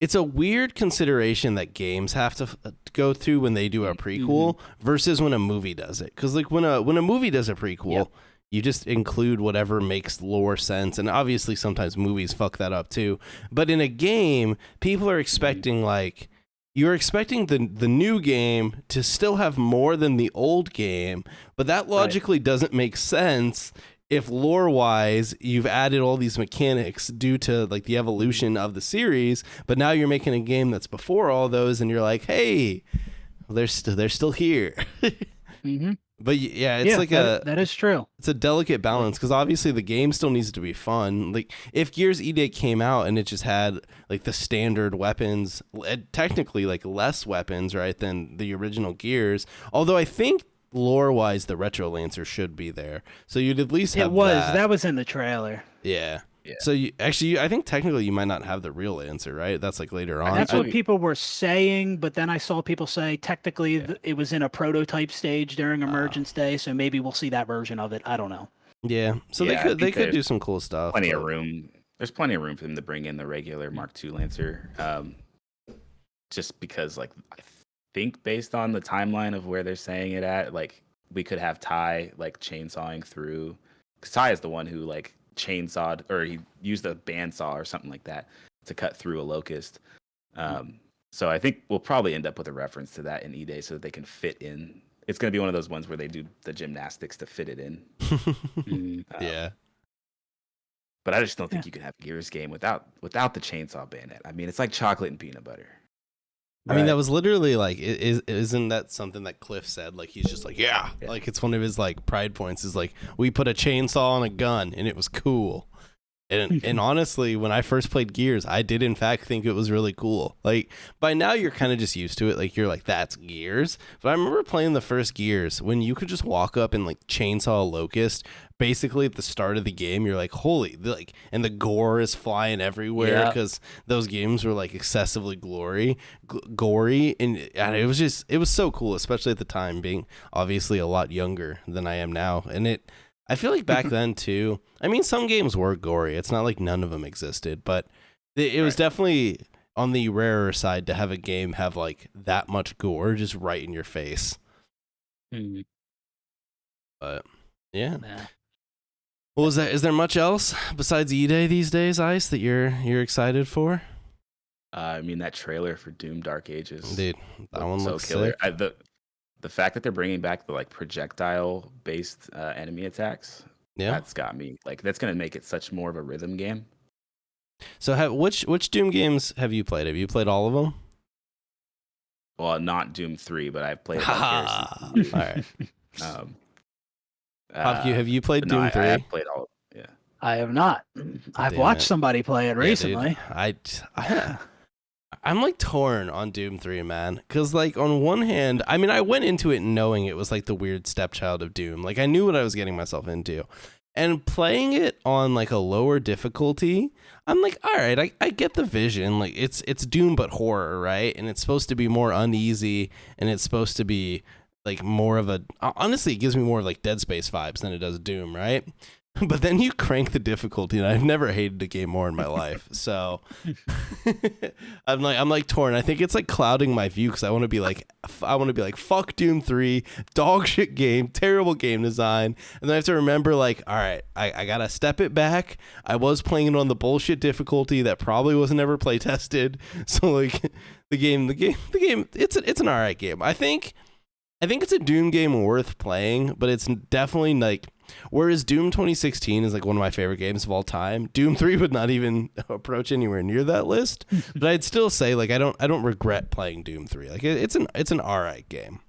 weird consideration that games have to go through when they do a prequel versus when a movie does it. Because like when a movie does a prequel, you just include whatever makes lore sense. And obviously sometimes movies fuck that up too. But in a game, people are expecting like, you're expecting the new game to still have more than the old game. But that logically doesn't make sense if lore-wise you've added all these mechanics due to like the evolution of the series. But now you're making a game that's before all those and you're like, hey, they're still here. But yeah, it's that is true. It's a delicate balance because obviously the game still needs to be fun. Like if Gears E-Day came out and it just had like the standard weapons, technically like less weapons, right, than the original Gears. Although I think lore-wise the Retro Lancer should be there, so you'd at least have that was in the trailer. Yeah. So I think technically you might not have the real answer, right? That's like later on. That's what people were saying, but then I saw people say technically it was in a prototype stage during Emergence Day, so maybe we'll see that version of it. I don't know. Yeah, so they could do some cool stuff. Plenty of room. There's plenty of room for them to bring in the regular Mark II Lancer, just because like I think based on the timeline of where they're saying it at, like we could have Ty like chainsawing through, because Ty is the one who like chainsawed, or he used a bandsaw or something like that to cut through a locust. So I think we'll probably end up with a reference to that in E-Day so that they can fit in. It's going to be one of those ones where they do the gymnastics to fit it in. Yeah. But I just don't think you could have a Gears game without the chainsaw bayonet. I mean, it's like chocolate and peanut butter. I mean, that was literally like, isn't that something that Cliff said? Like, he's just like, yeah. Like, it's one of his like pride points is like, we put a chainsaw on a gun and it was cool. And honestly, when I first played Gears, I did in fact think it was really cool. Like by now you're kind of just used to it. Like you're like, that's Gears. But I remember playing the first Gears when you could just walk up and like chainsaw a locust basically at the start of the game. You're like, holy, like, and the gore is flying everywhere because those games were like excessively gory. And it was so cool, especially at the time, being obviously a lot younger than I am now. And I feel like back then too, I mean, some games were gory. It's not like none of them existed, but it was definitely on the rarer side to have a game have like that much gore just right in your face. But yeah. Well, is there much else besides E-Day these days, Ice, that you're excited for? I mean, that trailer for Doom Dark Ages. Dude, that one looks killer. sick. The fact that they're bringing back the like projectile-based enemy attacks, that's got me. Like, that's gonna make it such more of a rhythm game. So, which Doom games have you played? Have you played all of them? Well, not Doom 3, but I've played. All right. Have you played Doom 3? I have played all. Yeah. I have not. I've watched somebody play it recently. Dude, I'm like torn on Doom 3, man. Because like on one hand, I mean, I went into it knowing it was like the weird stepchild of Doom. Like I knew what I was getting myself into. And playing it on like a lower difficulty, I'm like, all right, I get the vision. Like it's Doom but horror, right? And it's supposed to be more uneasy, and it's supposed to be like more of a, honestly, it gives me more like Dead Space vibes than it does Doom, right? But then you crank the difficulty, and I've never hated a game more in my life. So I'm like torn. I think it's like clouding my view because I want to be like, fuck Doom 3, dog shit game, terrible game design. And then I have to remember like, all right, I gotta step it back. I was playing it on the bullshit difficulty that probably wasn't ever play tested. So like the game, it's an all right game. I think it's a Doom game worth playing, but it's definitely like, whereas Doom 2016 is like one of my favorite games of all time, Doom 3 would not even approach anywhere near that list. But I'd still say like I don't regret playing Doom 3. Like it's an all right game.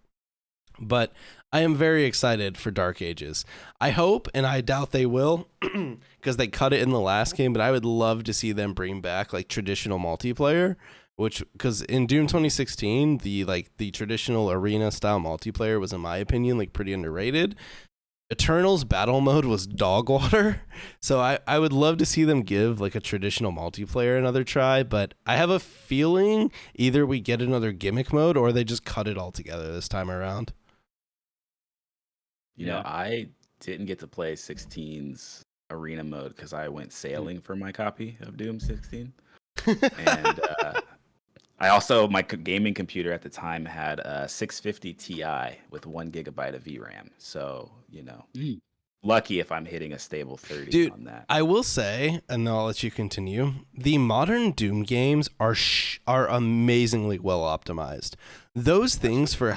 But I am very excited for Dark Ages. I hope, and I doubt they will, because they cut it in the last game, but I would love to see them bring back like traditional multiplayer. Because in Doom 2016, the traditional arena style multiplayer was, in my opinion, like pretty underrated. Eternal's battle mode was dog water, so I would love to see them give like a traditional multiplayer another try, but I have a feeling either we get another gimmick mode or they just cut it all together this time around. You know, I didn't get to play 16's arena mode because I went sailing for my copy of Doom 16. And I also, my gaming computer at the time had a 650 Ti with 1 gigabyte of VRAM. So, you know, lucky if I'm hitting a stable 30 on that. I will say, and I'll let you continue, the modern Doom games are amazingly well optimized. Those things for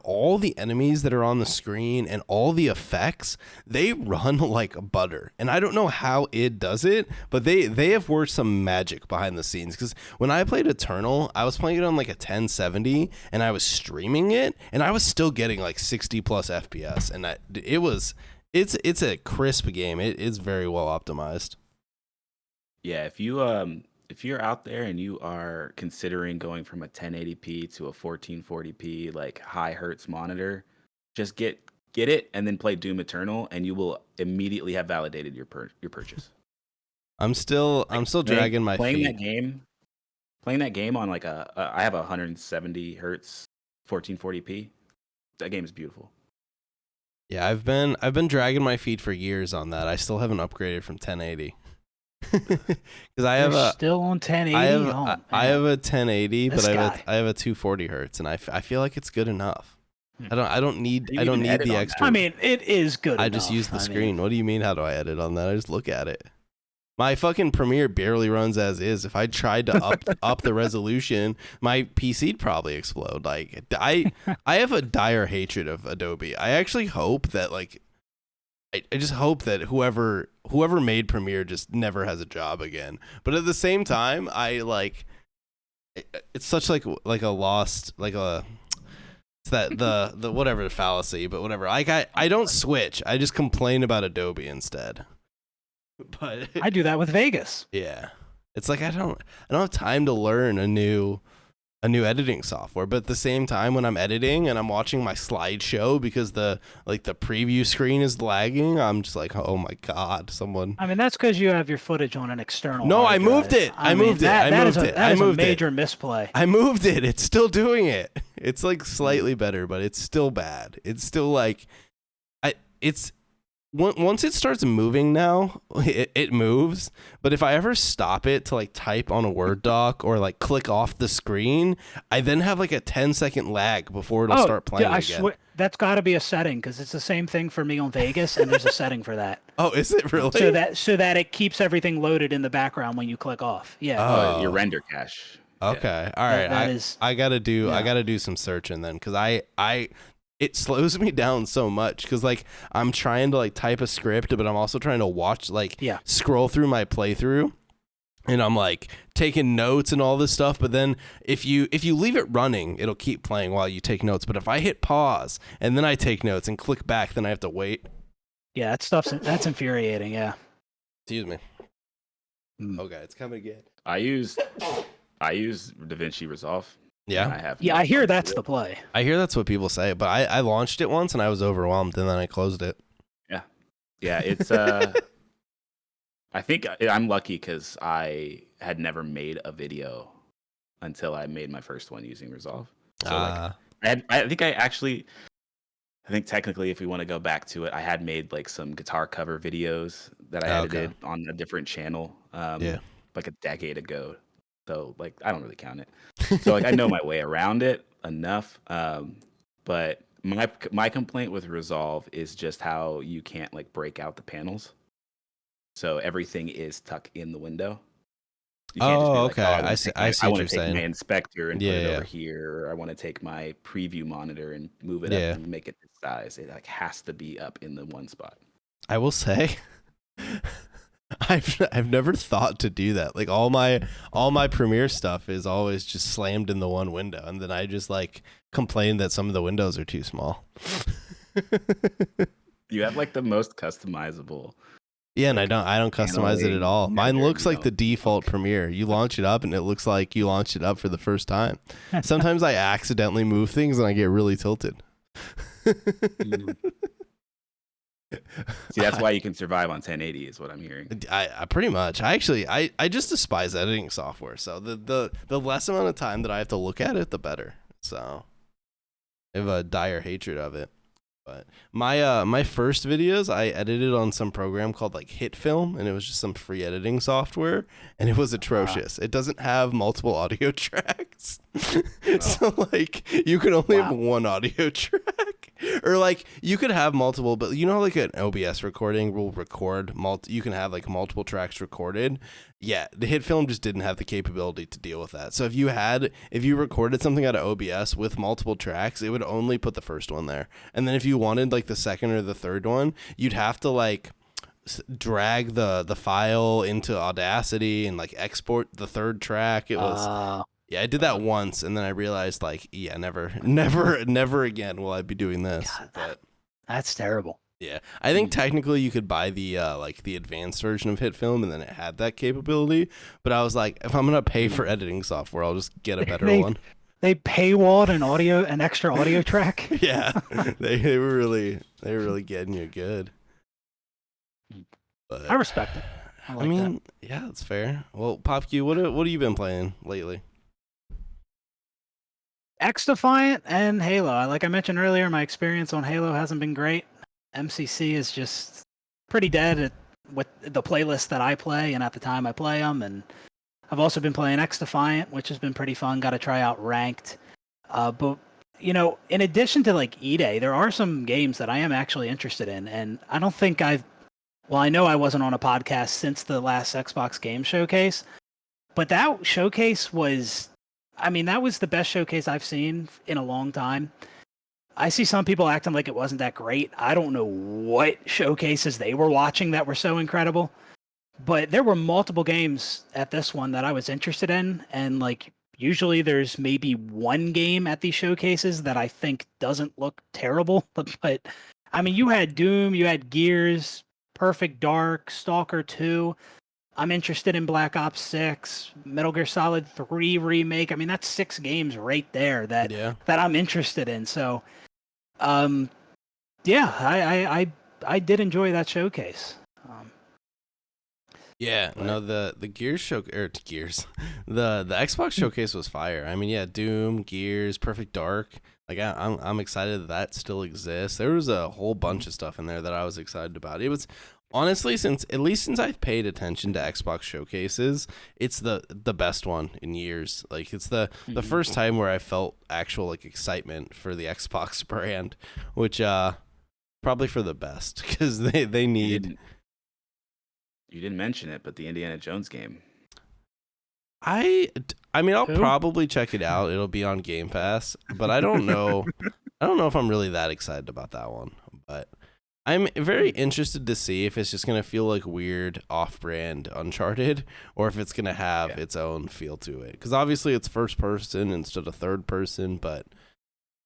all the enemies that are on the screen and all the effects, they run like butter. And I don't know how it does it, but they have worked some magic behind the scenes. Because when I played Eternal, I was playing it on like a 1070 and I was streaming it and I was still getting like 60 plus FPS. And it's a crisp game. It is very well optimized. Yeah, if you're out there and you are considering going from a 1080p to a 1440p like high hertz monitor, just get it and then play Doom Eternal, and you will immediately have validated your purchase. I'm still dragging my feet. Playing that game on like I have a 170 hertz 1440p. That game is beautiful. Yeah, I've been dragging my feet for years on that. I still haven't upgraded from 1080. Because I have still on 1080. I have a 1080, but I have a 240 hertz, and I feel like it's good enough. I don't need the extra. I mean, it is good. I just use the screen. What do you mean? How do I edit on that? I just look at it. My fucking Premiere barely runs as is. If I tried to up the resolution, my PC'd probably explode. Like I have a dire hatred of Adobe. I actually hope that like I just hope that whoever made Premiere just never has a job again. But at the same time, I like it's such like a lost like a it's that the whatever the fallacy, but whatever. Like I don't switch. I just complain about Adobe instead. But I do that with Vegas. yeah, it's like I don't have time to learn a new editing software, but at the same time when I'm editing and I'm watching my slideshow because the preview screen is lagging, I'm just like, oh my god, someone. I mean, that's because you have your footage on an external. No, hard I moved drive. it. I moved it. That is a major misplay. I moved it. It's still doing it. It's like slightly better, but it's still bad. It's still like, once it starts moving now, it moves. But if I ever stop it to like type on a Word doc or like click off the screen, I then have like a 10-second lag before it'll start playing again. That's got to be a setting because it's the same thing for me on Vegas, and there's a setting for that. Oh, is it really? So that it keeps everything loaded in the background when you click off. Yeah. Oh, your render cache. Okay. All right. I gotta do some searching then, because it slows me down so much because like I'm trying to like type a script, but I'm also trying to watch scroll through my playthrough, and I'm like taking notes and all this stuff. But then if you leave it running, it'll keep playing while you take notes. But if I hit pause and then I take notes and click back, then I have to wait. Yeah, that's infuriating. Yeah. Excuse me. Okay, it's coming again. I use DaVinci Resolve. Yeah. I hear that's the play. I hear that's what people say, but I launched it once and I was overwhelmed, and then I closed it. Yeah, it's I think I'm lucky because I had never made a video until I made my first one using Resolve. So I think technically, if we want to go back to it, I had made like some guitar cover videos that I edited on a different channel, like a decade ago. So like I don't really count it. So like I know my way around it enough. But my complaint with Resolve is just how you can't like break out the panels. So everything is tucked in the window. You can't just be like, okay. I see I what want you're to take saying. my inspector and put it over here, or I want to take my preview monitor and move it up and make it this size. It like has to be up in the one spot. I will say, I've never thought to do that. Like all my Premiere stuff is always just slammed in the one window, and then I just like complain that some of the windows are too small. You have like the most customizable. Yeah, and I don't customize it at all. Mine looks like the default Premiere. You launch it up, and it looks like you launched it up for the first time. Sometimes I accidentally move things, and I get really tilted. See, that's why you can survive on 1080 is what I'm hearing. I pretty much. I just despise editing software. So the less amount of time that I have to look at it, the better. So I have a dire hatred of it. But my first videos I edited on some program called like Hit Film, and it was just some free editing software, and it was atrocious. It doesn't have multiple audio tracks. So like you can only have one audio track. Or like you could have multiple, but you know, like an OBS recording will record you can have like multiple tracks recorded. Yeah, the Hit Film just didn't have the capability to deal with that. So if you recorded something out of OBS with multiple tracks, it would only put the first one there. And then if you wanted like the second or the third one, you'd have to like drag the file into Audacity and like export the third track. It was yeah, I did that once, and then I realized, like, yeah, never again will I be doing this. God, but that's terrible. Yeah, I think technically you could buy the like the advanced version of Hit Film, and then it had that capability. But I was like, if I'm gonna pay for editing software, I'll just get a better one. They paywalled an extra audio track. Yeah, they were really getting you good. But I respect it. I mean, yeah, that's fair. Well, PopQ, what have you been playing lately? X-Defiant and Halo. Like I mentioned earlier, my experience on Halo hasn't been great. MCC is just pretty dead with the playlist that I play and at the time I play them. And I've also been playing X-Defiant, which has been pretty fun. Got to try out Ranked. But, you know, in addition to like E-Day, there are some games that I am actually interested in. And I don't think I know I wasn't on a podcast since the last Xbox Game Showcase. But that showcase was... that was the best showcase I've seen in a long time. I see some people acting like it wasn't that great. I don't know what showcases they were watching that were so incredible. But there were multiple games at this one that I was interested in. And like usually there's maybe one game at these showcases that I think doesn't look terrible. But you had Doom, you had Gears, Perfect Dark, Stalker 2. I'm interested in Black Ops 6, Metal Gear Solid 3 remake. I mean, that's 6 games right there that I'm interested in. So, yeah, I did enjoy that showcase. No, the Gears Gears, the Xbox showcase was fire. I mean, yeah, Doom, Gears, Perfect Dark. Like I'm excited that still exists. There was a whole bunch of stuff in there that I was excited about. It was honestly since I've paid attention to Xbox showcases, it's the best one in years. Like it's the first time where I felt actual like excitement for the Xbox brand, which probably for the best because they need. You didn't mention it, but the Indiana Jones game. I mean, I'll probably check it out. It'll be on Game Pass, but I don't know. I don't know if I'm really that excited about that one. But I'm very interested to see if it's just gonna feel like weird off-brand Uncharted, or if it's gonna have its own feel to it. Because obviously it's first person instead of third person. But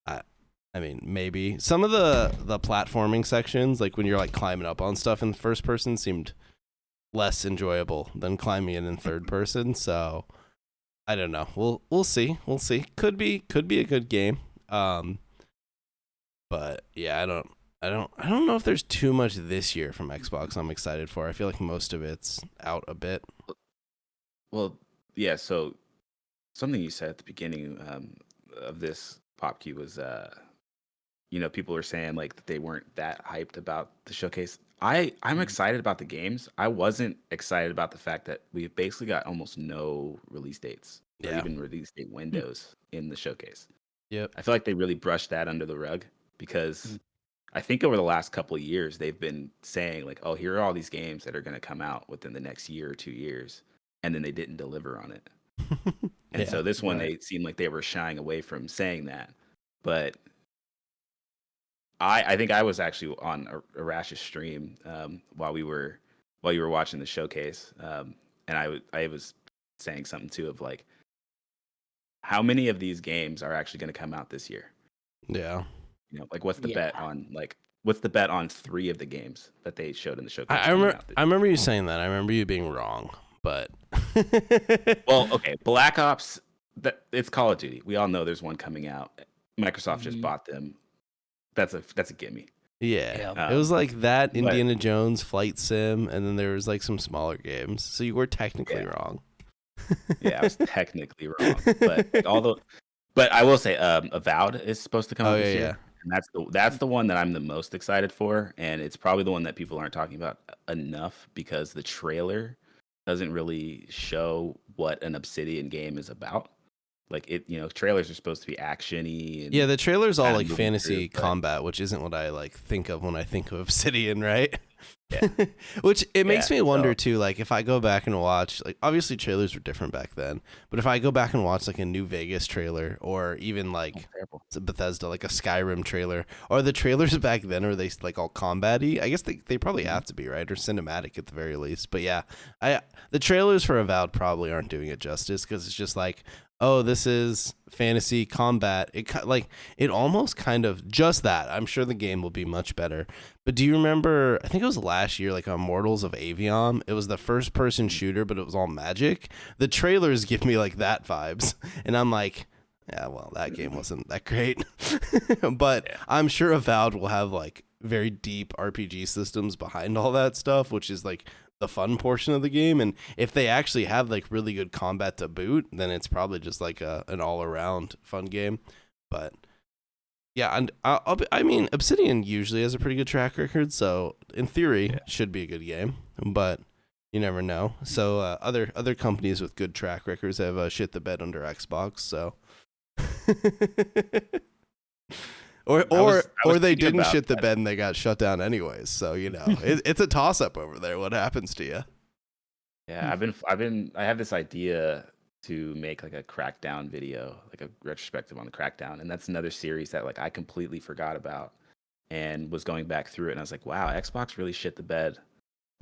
I mean, maybe some of the platforming sections, like when you're like climbing up on stuff in first person, seemed less enjoyable than climbing in third person. So I don't know. We'll see. Could be a good game. But yeah, I don't know if there's too much this year from Xbox I'm excited for. I feel like most of it's out a bit. Well, yeah, so something you said at the beginning of this pop key was people were saying like that they weren't that hyped about the showcase. I'm excited about the games. I wasn't excited about the fact that we've basically got almost no release dates or even release date windows in the showcase. Yep. I feel like they really brushed that under the rug because I think over the last couple of years they've been saying like, oh, here are all these games that are going to come out within the next year or 2 years, and then they didn't deliver on it. And so this one they seemed like they were shying away from saying that, but I think I was actually on Arash's stream while you were watching the showcase, and I was saying something too of like, how many of these games are actually going to come out this year? Yeah, like what's the bet on 3 of the games that they showed in the showcase? I remember you saying that. I remember you being wrong, but well, okay, Black Ops. It's Call of Duty. We all know there's one coming out. Microsoft just bought them. That's a gimme. Yeah. It was like that Indiana Jones Flight Sim, and then there was like some smaller games. So you were technically wrong. Yeah, I was technically wrong, but I will say, Avowed is supposed to come out this year, and that's the one that I'm the most excited for, and it's probably the one that people aren't talking about enough because the trailer doesn't really show what an Obsidian game is about. Like trailers are supposed to be action-y. And the trailer's all like fantasy combat, which isn't what I like think of when I think of Obsidian, right? Yeah. Which it makes me wonder too, like if I go back and watch, like obviously trailers were different back then, but if I go back and watch like a New Vegas trailer or even like Bethesda, like a Skyrim trailer, or the trailers back then, are they like all combat-y? I guess they probably have to be, right? Or cinematic at the very least. But yeah, the trailers for Avowed probably aren't doing it justice because it's just like, oh, this is fantasy combat. It almost kind of just that. I'm sure the game will be much better. But do you remember, I think it was last year, like Immortals of Avion? It was the first person shooter, but it was all magic. The trailers give me like that vibes. And I'm like, yeah, well, that game wasn't that great. But I'm sure Avowed will have like very deep RPG systems behind all that stuff, which is like the fun portion of the game. And if they actually have like really good combat to boot, then it's probably just like an all-around fun game. But yeah, and I mean, Obsidian usually has a pretty good track record, so in theory should be a good game, but you never know. So other companies with good track records have shit the bed under Xbox, so or they didn't shit the bed and they got shut down anyways. So it's a toss up over there. What happens to you? Yeah, I have this idea to make like a Crackdown video, like a retrospective on the Crackdown, and that's another series that like I completely forgot about and was going back through it, and I was like, wow, Xbox really shit the bed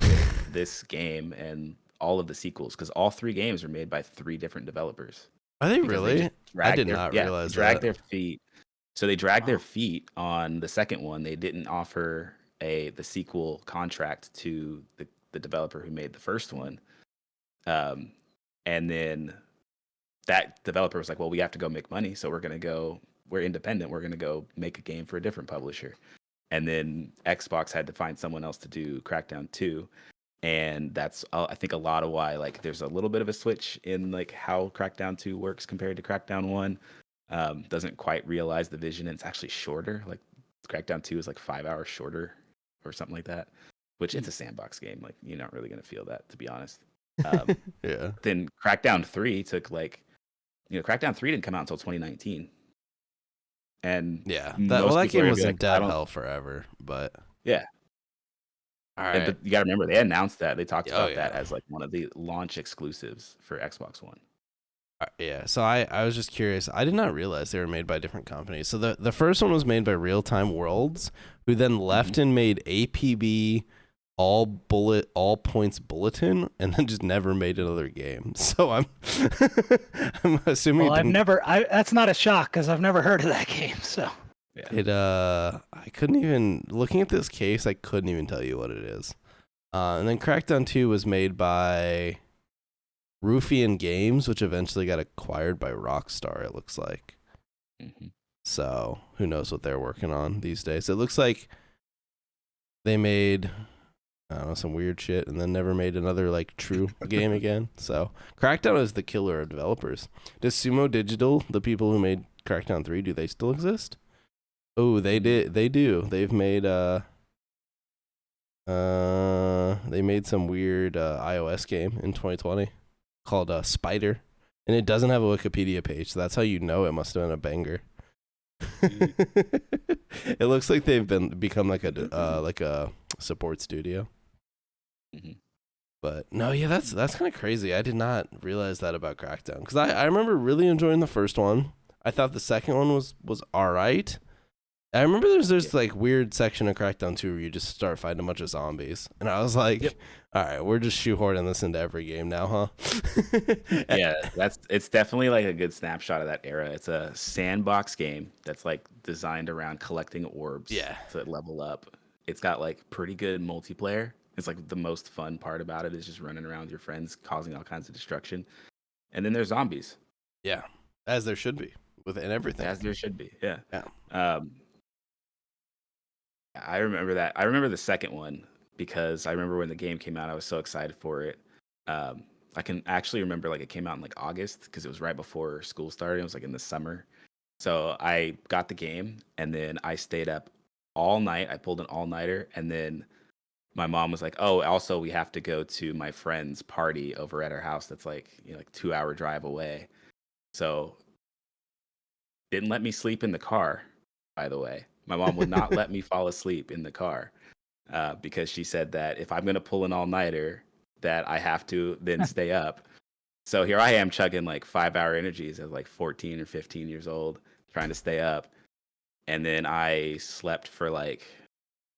with this game and all of the sequels because all 3 games are made by 3 different developers. Are they really? I did not realize they dragged their feet. So they dragged their feet on the second one. They didn't offer the sequel contract to the developer who made the first one. And then that developer was like, well, we have to go make money, so we're independent, we're gonna go make a game for a different publisher. And then Xbox had to find someone else to do Crackdown 2. And that's I think a lot of why like there's a little bit of a switch in like how Crackdown 2 works compared to Crackdown 1. Doesn't quite realize the vision, and it's actually shorter. Like Crackdown 2 is like 5 hours shorter or something like that, which it's a sandbox game. Like you're not really gonna feel that, to be honest. Yeah. Then Crackdown 3 took like, Crackdown 3 didn't come out until 2019. And yeah, that game was in dead hell forever, but yeah. All right. But you got to remember, they announced that. They talked about that as like one of the launch exclusives for Xbox One. Yeah, so I was just curious. I did not realize they were made by different companies. So the first one was made by Real Time Worlds, who then left and made APB, All Points Bulletin, and then just never made another game. So I'm assuming. Well, that's not a shock because I've never heard of that game. So yeah. I couldn't even, looking at this case, I couldn't even tell you what it is. And then Crackdown 2 was made by Ruffian Games, which eventually got acquired by Rockstar, it looks like. Mm-hmm. So who knows what they're working on these days. It looks like they made, I don't know, some weird shit and then never made another like true game again. So Crackdown is the killer of developers. Does Sumo Digital, the people who made Crackdown 3, do they still exist? Oh, they do. They've made they made some weird iOS game in 2020 called Spider, and it doesn't have a Wikipedia page, so that's how you know it must have been a banger. It looks like they've become like a support studio. Mm-hmm. But no, yeah, that's kind of crazy. I did not realize that about Crackdown, because I remember really enjoying the first one. I thought the second one was all right. I remember there's like weird section of Crackdown 2 where you just start fighting a bunch of zombies, and I was like, all right, we're just shoehorning this into every game now, huh? Yeah, it's definitely like a good snapshot of that era. It's a sandbox game that's like designed around collecting orbs to level up. It's got like pretty good multiplayer. It's like the most fun part about it is just running around with your friends causing all kinds of destruction. And then there's zombies. Yeah, as there should be within everything. As there should be, yeah. Yeah. I remember that. I remember the second one because I remember when the game came out, I was so excited for it. I can actually remember like it came out in like August because it was right before school started. It was like in the summer. So I got the game and then I stayed up all night. I pulled an all-nighter, and then my mom was like, "Oh, also we have to go to my friend's party over at our house that's like, 2-hour drive away." So didn't let me sleep in the car, by the way. My mom would not let me fall asleep in the car because she said that if I'm going to pull an all-nighter, that I have to then stay up. So here I am chugging like 5-hour energies at like 14 or 15 years old, trying to stay up. And then I slept for like,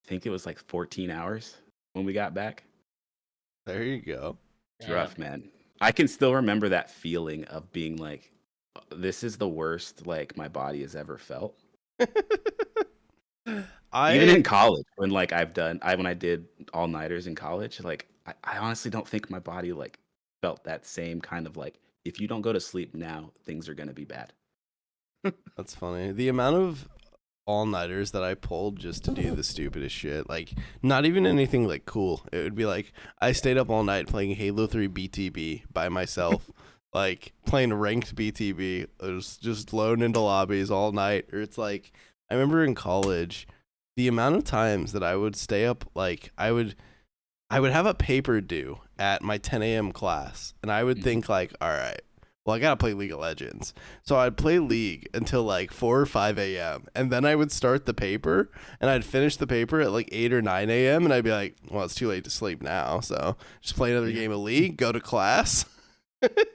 I think it was like 14 hours when we got back. There you go. It's rough, man. I can still remember that feeling of being like, this is the worst like my body has ever felt. Even in college, when like when I did all-nighters in college, like I honestly don't think my body like felt that same kind of like, if you don't go to sleep now, things are gonna be bad. That's funny. The amount of all-nighters that I pulled just to do the stupidest shit, like not even anything like cool. It would be like I stayed up all night playing Halo 3 BTB by myself. Like playing ranked BTB. I was just loading into lobbies all night. Or it's like, I remember in college, the amount of times that I would stay up, like I would have a paper due at my 10 a.m. class, and I would think like, all right, well, I gotta play League of Legends. So I'd play League until like 4 or 5 a.m. and then I would start the paper, and I'd finish the paper at like 8 or 9 a.m. and I'd be like, well, it's too late to sleep now, so just play another game of League, go to class.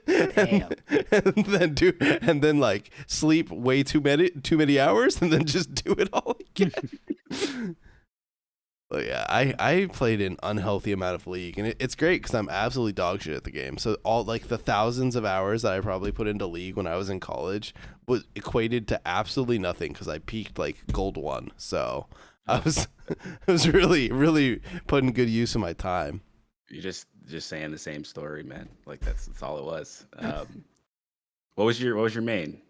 Damn. and then like sleep way too many hours and then just do it all again. But yeah, I played an unhealthy amount of League, and it's great because I'm absolutely dog shit at the game. So all like the thousands of hours that I probably put into League when I was in college was equated to absolutely nothing because I peaked like gold 1. So I was I was really putting good use of my time. You're just saying the same story, man. Like that's all it was. What was your main?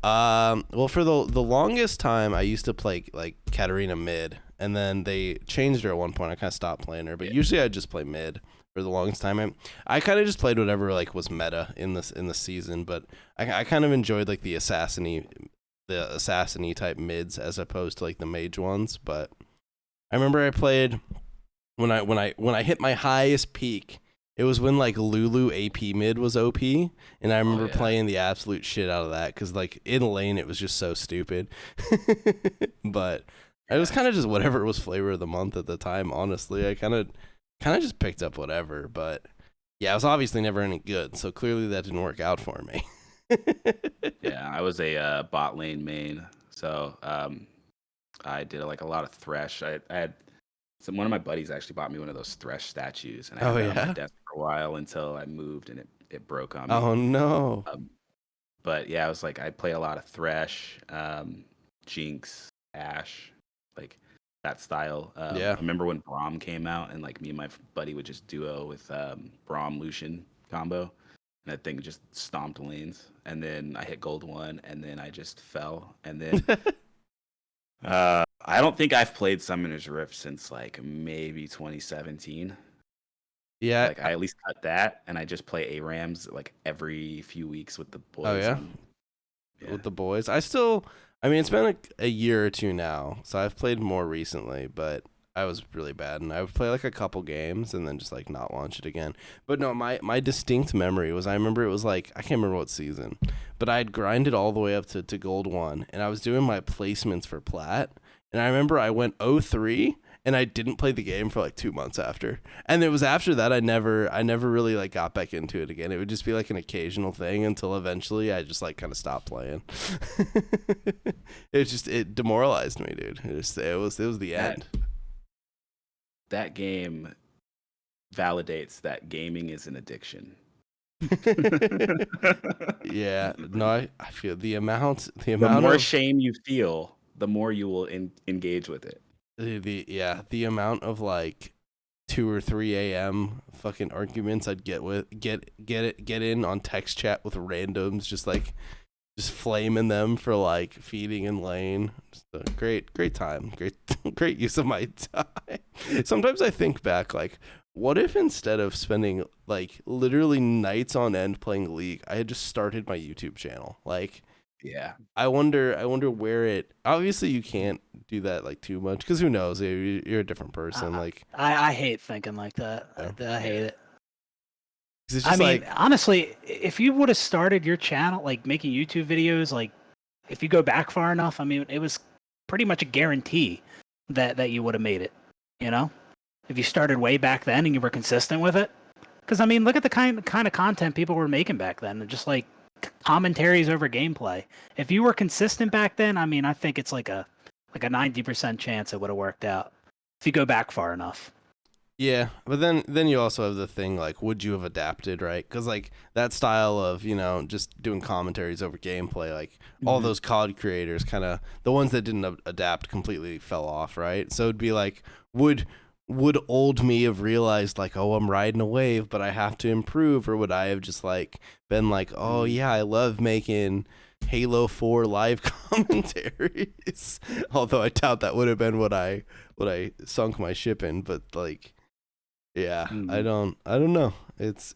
Well, for the longest time, I used to play like Katarina mid, and then they changed her at one point. I kind of stopped playing her, but Yeah. usually I just play mid for the longest time. I kind of just played whatever like was meta in the season, but I kind of enjoyed like the assassiny type mids as opposed to like the mage ones. But I remember I played when I hit my highest peak. It was when like Lulu AP mid was OP, and I remember playing the absolute shit out of that because like in lane it was just so stupid. But it was kind of just whatever was flavor of the month at the time. Honestly, I kind of just picked up whatever. But yeah, I was obviously never any good, so clearly that didn't work out for me. Yeah, I was a bot lane main, so I did like a lot of thresh. I had one of my buddies actually bought me one of those thresh statues, and I had that on my desk for a while until I moved and it broke on me. Oh no. But yeah, I was like I play a lot of thresh, Jinx, Ashe, like that style. Yeah. I remember when Braum came out, and like me and my buddy would just duo with Braum Lucian combo, and that thing just stomped lanes. And then I hit gold 1, and then I just fell, and then. I don't think I've played Summoner's Rift since like maybe 2017. Yeah. Like I at least cut that, and I just play ARAMs like every few weeks with the boys. Oh yeah? With the boys. I mean, it's been like a year or two now, so I've played more recently, but I was really bad, and I would play like a couple games and then just like not launch it again. But no, my distinct memory was I remember it was like I can't remember what season, but I had grinded all the way up to gold 1, and I was doing my placements for plat, and I remember I went 0-3, and I didn't play the game for like 2 months after. And it was after that I never really like got back into it again. It would just be like an occasional thing until eventually I just like kind of stopped playing. It demoralized me, dude. It was the end. That game validates that gaming is an addiction. Yeah, no, I feel the amount the more of shame you feel, the more you will engage with it. The amount of like 2 or 3 a.m. fucking arguments I'd get in on text chat with randoms, just flaming them for like feeding in lane. Just a great time, great use of my time. Sometimes I think back, like, what if instead of spending like literally nights on end playing League, I had just started my YouTube channel? Like, yeah, I wonder where it. Obviously, you can't do that like too much because who knows? You're a different person. Like, I hate thinking like that. Yeah. I hate it. I mean, honestly, if you would have started your channel like making YouTube videos, like if you go back far enough, I mean, it was pretty much a guarantee that you would have made it. You know, if you started way back then and you were consistent with it. Because I mean, look at the kind of content people were making back then, just like commentaries over gameplay. If you were consistent back then, I mean, I think it's like a 90% chance it would have worked out if you go back far enough. Yeah, but then you also have the thing like, would you have adapted, right? Because like that style of just doing commentaries over gameplay, like all those COD creators, kind of the ones that didn't adapt completely fell off, right? So it'd be like, would old me have realized like, oh, I'm riding a wave, but I have to improve, or would I have just like been like, oh yeah, I love making Halo 4 live commentaries? Although I doubt that would have been what I sunk my ship in, but like. Yeah, I don't know. It's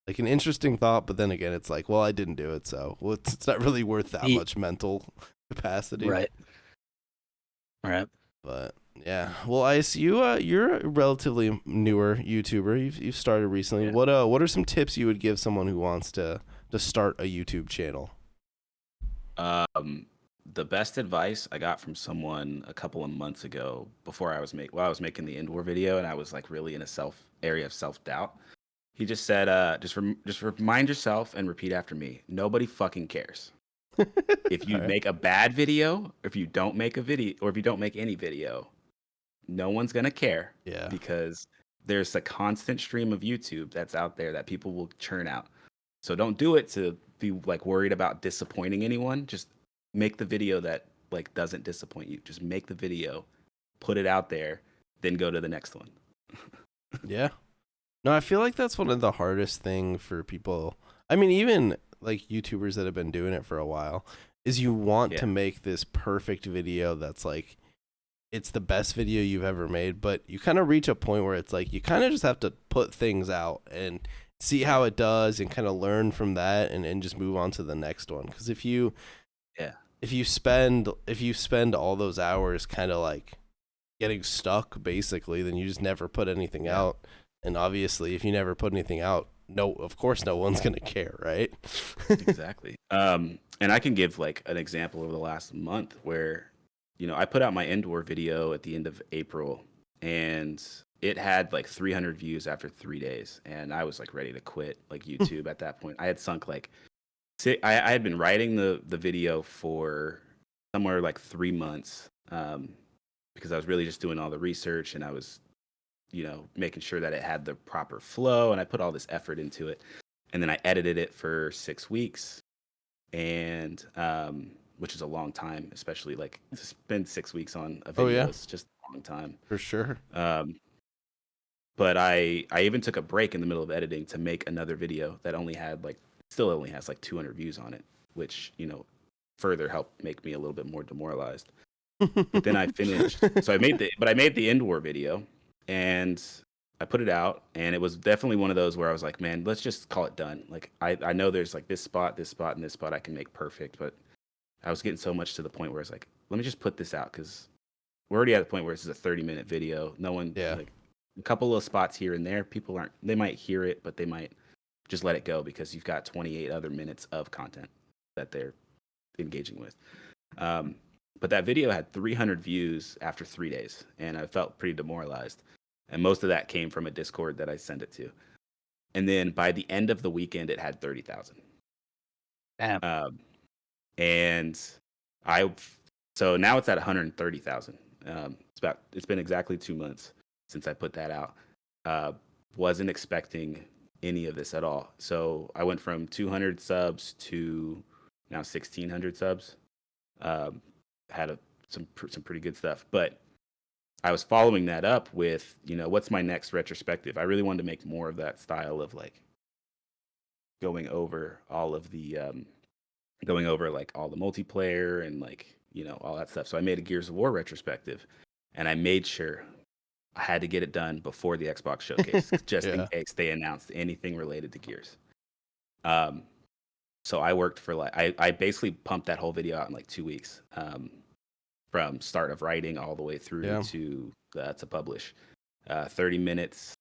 like an interesting thought, but then again, it's like, well, I didn't do it, so it's not really worth that much mental capacity. Right. But yeah, well, I see you're a relatively newer YouTuber. You've started recently. Yeah. What are some tips you would give someone who wants to start a YouTube channel? The best advice I got from someone a couple of months ago, before I was making the indoor video, and I was like really in a area of self-doubt. He just said, just remind yourself and repeat after me. Nobody fucking cares. If you make a bad video, if you don't make a video, or if you don't make any video, no one's gonna care. Yeah. Because there's a constant stream of YouTube that's out there that people will churn out. So don't do it to be like worried about disappointing anyone. Just make the video that like doesn't disappoint you. Just make the video put it out there, then go to the next one. Yeah. No, I feel like that's one of the hardest thing for people. I mean, even like YouTubers that have been doing it for a while, is you want to make this perfect video that's like, it's the best video you've ever made, but you kind of reach a point where it's like, you kind of just have to put things out and see how it does and kind of learn from that and just move on to the next one. Because if you spend all those hours kind of like getting stuck basically, then you just never put anything out. And obviously if you never put anything out, of course no one's gonna care, right? Exactly. And I can give like an example over the last month where, I put out my indoor video at the end of April, and it had like 300 views after 3 days, and I was like ready to quit like YouTube at that point. I had sunk like I had been writing the video for somewhere like 3 months, because I was really just doing all the research, and I was making sure that it had the proper flow, and I put all this effort into it, and then I edited it for 6 weeks, and which is a long time, especially like to spend 6 weeks on a video is just a long time. For sure. But I even took a break in the middle of editing to make another video that still only has like 200 views on it, which, further helped make me a little bit more demoralized. But then I finished. So I made the indoor video, and I put it out, and it was definitely one of those where I was like, man, let's just call it done. Like I know there's like this spot, and this spot I can make perfect, but I was getting so much to the point where it's like, let me just put this out, because we're already at the point where this is a 30-minute video. No one, like a couple of spots here and there, they might hear it, but they might just let it go because you've got 28 other minutes of content that they're engaging with. But that video had 300 views after 3 days, and I felt pretty demoralized. And most of that came from a Discord that I sent it to. And then by the end of the weekend, it had 30,000. Damn. So now it's at 130,000. It's been exactly 2 months since I put that out. Wasn't expecting any of this at all. So I went from 200 subs to now 1,600 subs. Had some pretty good stuff, but I was following that up with, what's my next retrospective? I really wanted to make more of that style of like going over all of the like all the multiplayer and like, all that stuff. So I made a Gears of War retrospective, and I made sure I had to get it done before the Xbox showcase, just in case they announced anything related to Gears. So I worked for I basically pumped that whole video out in like 2 weeks, from start of writing all the way through to publish. 30 minutes.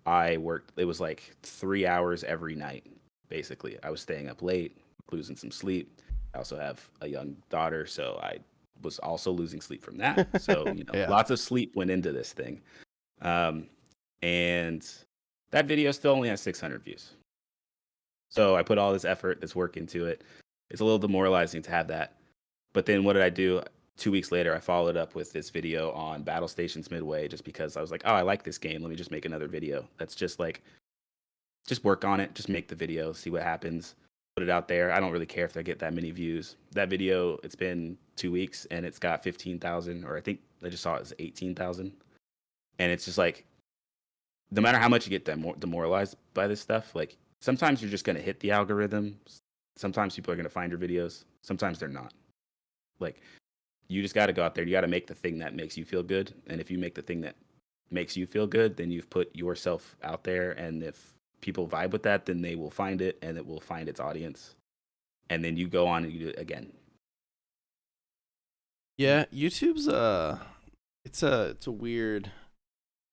I worked. It was like 3 hours every night. Basically, I was staying up late, losing some sleep. I also have a young daughter, so I was also losing sleep from that. So lots of sleep went into this thing, and that video still only has 600 views. So I put all this effort, this work into it. It's a little demoralizing to have that. But then what did I do? 2 weeks later, I followed up with this video on Battle Stations Midway, just because I was like, oh, I like this game. Let me just make another video. That's just work on it. Just make the video, see what happens. Put it out there. I don't really care if I get that many views. That video, it's been 2 weeks, and it's got 15,000, or I think I just saw it as 18,000. And it's just like, no matter how much you get demoralized by this stuff, like, sometimes you're just going to hit the algorithm. Sometimes people are going to find your videos. Sometimes they're not. Like, you just got to go out there. You got to make the thing that makes you feel good. And if you make the thing that makes you feel good, then you've put yourself out there. And if people vibe with that, then they will find it, and it will find its audience. And then you go on and you do it again. Yeah, YouTube's it's a weird,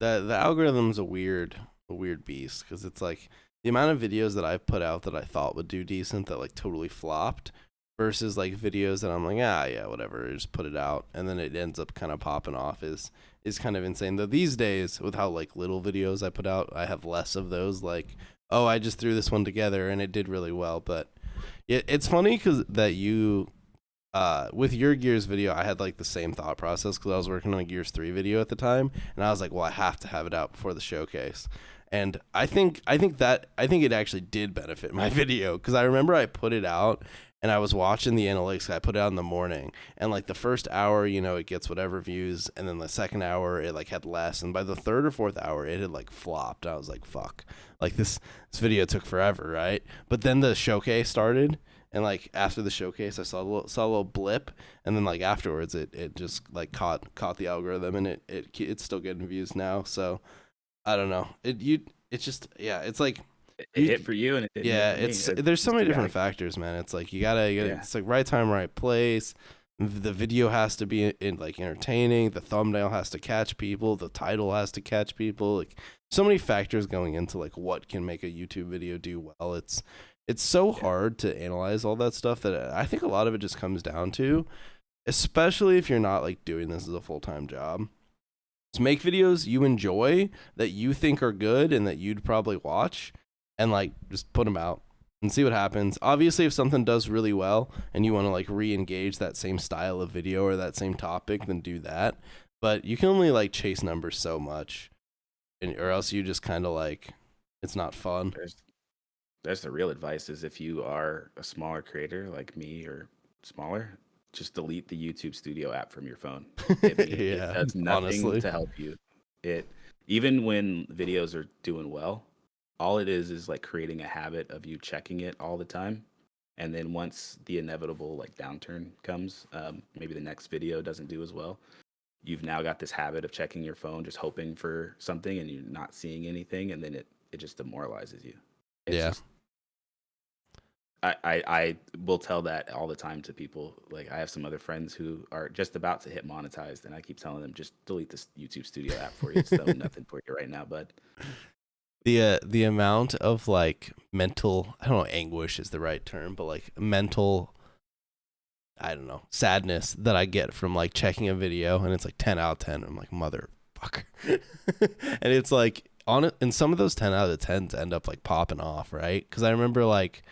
the algorithm's a weird beast, because it's like the amount of videos that I've put out that I thought would do decent that like totally flopped, versus like videos that I'm like, yeah, whatever, just put it out, and then it ends up kind of popping off is kind of insane. Though these days, with how like little videos I put out, I have less of those like, oh, I just threw this one together and it did really well. But it's funny because that you with your Gears video, I had like the same thought process, because I was working on a Gears 3 video at the time, and I was like, well, I have to have it out before the showcase. And I think it actually did benefit my video, because I remember I put it out and I was watching the analytics. I put it out in the morning, and like the first hour, it gets whatever views, and then the second hour it like had less, and by the third or fourth hour it had like flopped. I was like, fuck, like this video took forever, right? But then the showcase started. And like after the showcase, I saw a little blip, and then like afterwards, it just like caught the algorithm, and it's still getting views now. So I don't know. It's just it's like it hit for you, and it didn't hit for me. There's so many different factors, man. It's like you gotta it's like right time, right place. The video has to be like entertaining. The thumbnail has to catch people. The title has to catch people. Like so many factors going into like what can make a YouTube video do well. It's so hard to analyze all that stuff that I think a lot of it just comes down to, especially if you're not like doing this as a full-time job. Just make videos you enjoy that you think are good and that you'd probably watch, and like just put them out and see what happens. Obviously, if something does really well and you want to like re-engage that same style of video or that same topic, then do that. But you can only like chase numbers so much, or else you just kind of like, it's not fun. That's the real advice is if you are a smaller creator like me or smaller, just delete the YouTube Studio app from your phone. It does nothing honestly to help you. Even when videos are doing well, all it is like creating a habit of you checking it all the time. And then once the inevitable like downturn comes, maybe the next video doesn't do as well. You've now got this habit of checking your phone, just hoping for something, and you're not seeing anything, and then it just demoralizes you. I will tell that all the time to people. Like I have some other friends who are just about to hit monetized, and I keep telling them just delete this YouTube Studio app for you. It's done nothing for you right now, bud. The amount of like mental, I don't know, anguish is the right term, but like mental, I don't know, sadness that I get from like checking a video and it's like 10 out of 10. I'm like, motherfucker. And it's like on it, and some of those 10 out of 10s end up like popping off, right? Because I remember like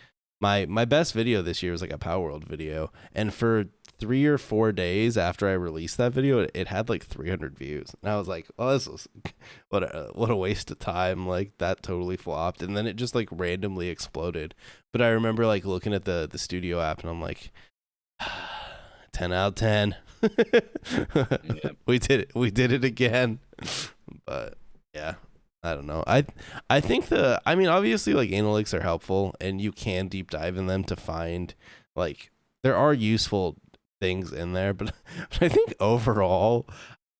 my best video this year was like a Power World video, and for 3 or 4 days after I released that video, it had like 300 views, and I was like, oh, this was what a waste of time. Like that totally flopped, and then it just like randomly exploded. But I remember like looking at the studio app, and I'm like, 10 out of 10. Yep. We did it again. But yeah, I don't know. I think obviously like analytics are helpful, and you can deep dive in them to find like there are useful things in there, but I think overall,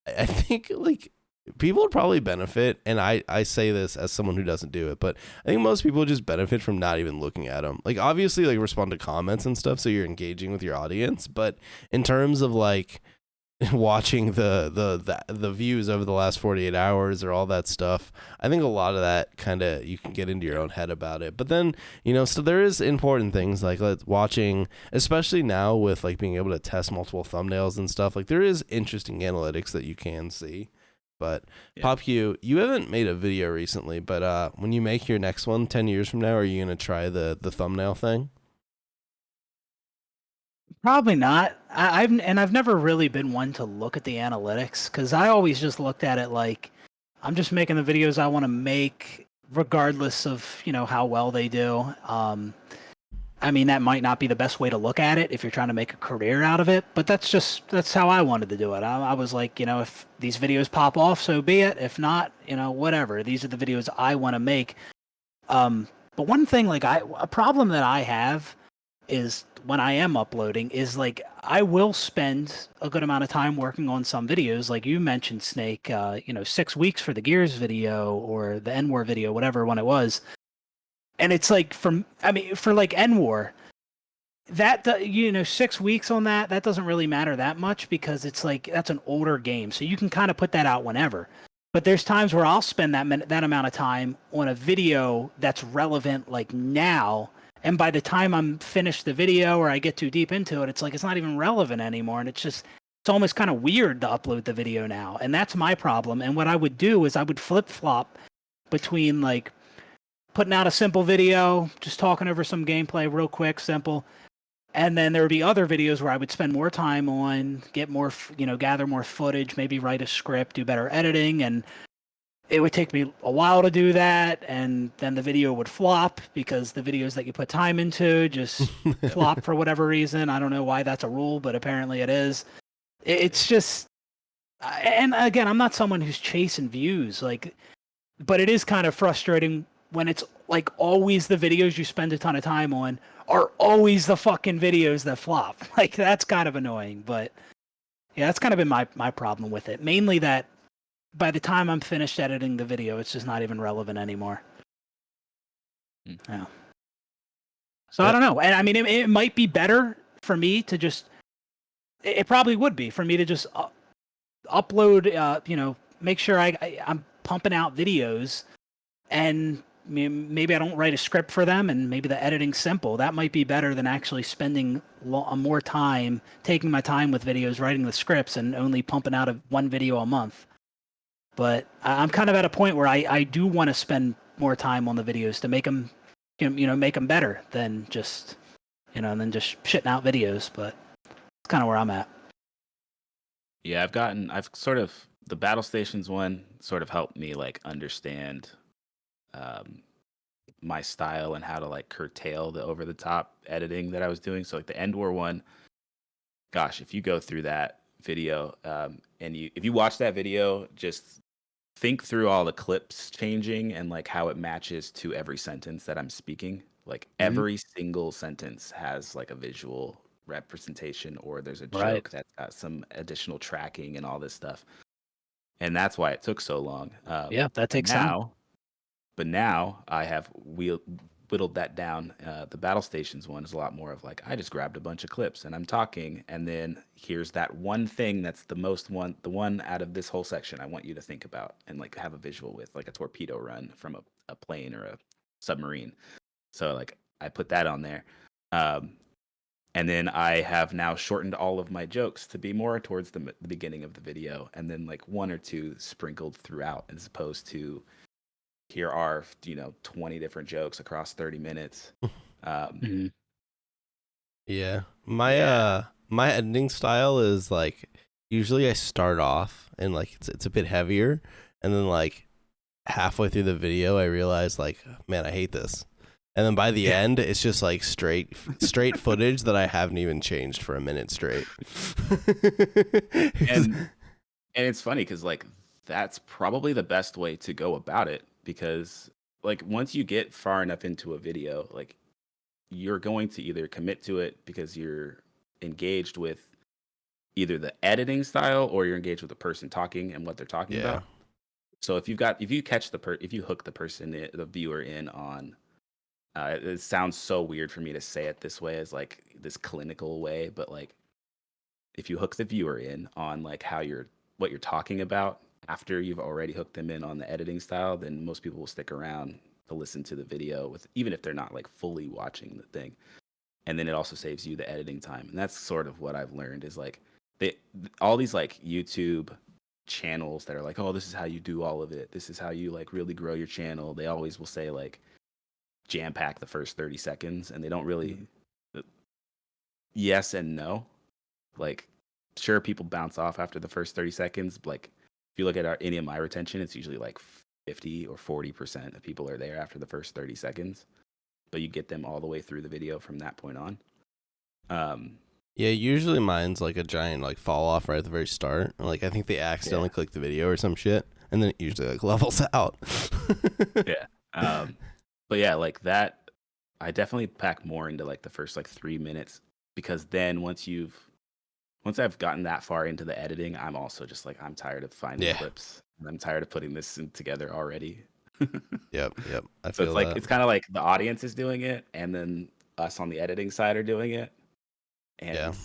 I think like people would probably benefit, and I say this as someone who doesn't do it, but I think most people just benefit from not even looking at them. Like obviously like respond to comments and stuff, so you're engaging with your audience, but in terms of like watching the views over the last 48 hours or all that stuff, I think a lot of that kind of you can get into your own head about it. But then so there is important things like watching, especially now with like being able to test multiple thumbnails and stuff, like there is interesting analytics that you can see. But PopQ, you haven't made a video recently, but when you make your next one 10 years from now, are you gonna try the thumbnail thing? Probably not. I've never really been one to look at the analytics, because I always just looked at it like I'm just making the videos I want to make, regardless of how well they do. I mean, that might not be the best way to look at it if you're trying to make a career out of it, but that's how I wanted to do it. I was like, if these videos pop off, so be it. If not, whatever. These are the videos I want to make. But one thing, like a problem that I have is when I am uploading is like I will spend a good amount of time working on some videos, like you mentioned, Snake. 6 weeks for the Gears video or the NWAR video, whatever one it was. And it's like for like NWAR, that 6 weeks on that doesn't really matter that much, because it's like that's an older game, so you can kind of put that out whenever. But there's times where I'll spend that amount of time on a video that's relevant like now, and by the time I'm finished the video or I get too deep into it, it's like it's not even relevant anymore, and it's almost kind of weird to upload the video now, and that's my problem. And what I would do is I would flip-flop between like putting out a simple video, just talking over some gameplay real quick, simple, and then there would be other videos where I would spend more time on, get more, gather more footage, maybe write a script, do better editing, and it would take me a while to do that, and then the video would flop because the videos that you put time into just flop for whatever reason. I don't know why that's a rule, but apparently it is. It's just, and again, I'm not someone who's chasing views, like, but it is kind of frustrating when it's like always the videos you spend a ton of time on are always the fucking videos that flop. Like, that's kind of annoying, but yeah, that's kind of been my problem with it. Mainly that by the time I'm finished editing the video, it's just not even relevant anymore. Yeah. So I don't know. And I mean, it might be better for me to just, it probably would be for me to just upload, make sure I'm pumping out videos, and maybe I don't write a script for them, and maybe the editing's simple. That might be better than actually spending more time, taking my time with videos, writing the scripts, and only pumping out one video a month. But I'm kind of at a point where I do want to spend more time on the videos to make them, make them better than just, than just shitting out videos. But it's kind of where I'm at. Yeah, the battle stations one sort of helped me like understand my style and how to like curtail the over the top editing that I was doing. So like the End War one, gosh, if you go through that video and if you watch that video, just think through all the clips changing and like how it matches to every sentence that I'm speaking. Like every single sentence has like a visual representation, or there's a joke that's got some additional tracking and all this stuff. And that's why it took so long. Yeah, that takes time. But now I have whittled that down. The battle stations one is a lot more of like, I just grabbed a bunch of clips and I'm talking, and then here's that one thing that's the one out of this whole section I want you to think about and like have a visual with, like a torpedo run from a plane or a submarine. So like I put that on there. And then I have now shortened all of my jokes to be more towards the beginning of the video, and then like one or two sprinkled throughout, as opposed to here are 20 different jokes across 30 minutes. Yeah, my editing style is like, usually I start off and like it's a bit heavier, and then like halfway through the video I realize like, man, I hate this. And then by the end, it's just like straight footage that I haven't even changed for a minute straight. and it's funny because like that's probably the best way to go about it, because like once you get far enough into a video, like you're going to either commit to it because you're engaged with either the editing style or you're engaged with the person talking and what they're talking about. So if you hook the viewer in on, it sounds so weird for me to say it this way, as like this clinical way, but like if you hook the viewer in on like what you're talking about after you've already hooked them in on the editing style, then most people will stick around to listen to the video even if they're not like fully watching the thing. And then it also saves you the editing time. And that's sort of what I've learned is like all these like YouTube channels that are like, oh, this is how you do all of it. This is how you like really grow your channel. They always will say like, jam pack the first 30 seconds, and they don't really yes and no. Like, sure, people bounce off after the first 30 seconds. But like, if you look at any of my retention, it's usually like 50 or 40% of people are there after the first 30 seconds. But you get them all the way through the video from that point on. Yeah, usually mine's like a giant like fall off right at the very start. Like I think they accidentally click the video or some shit, and then it usually like levels out. Yeah. But yeah, like that, I definitely pack more into like the first like 3 minutes, because then once I've gotten that far into the editing, I'm also just like, I'm tired of finding clips. And I'm tired of putting this together already. Yep. I So feel it's like that. it's kind of like the audience is doing it, and then us on the editing side are doing it. And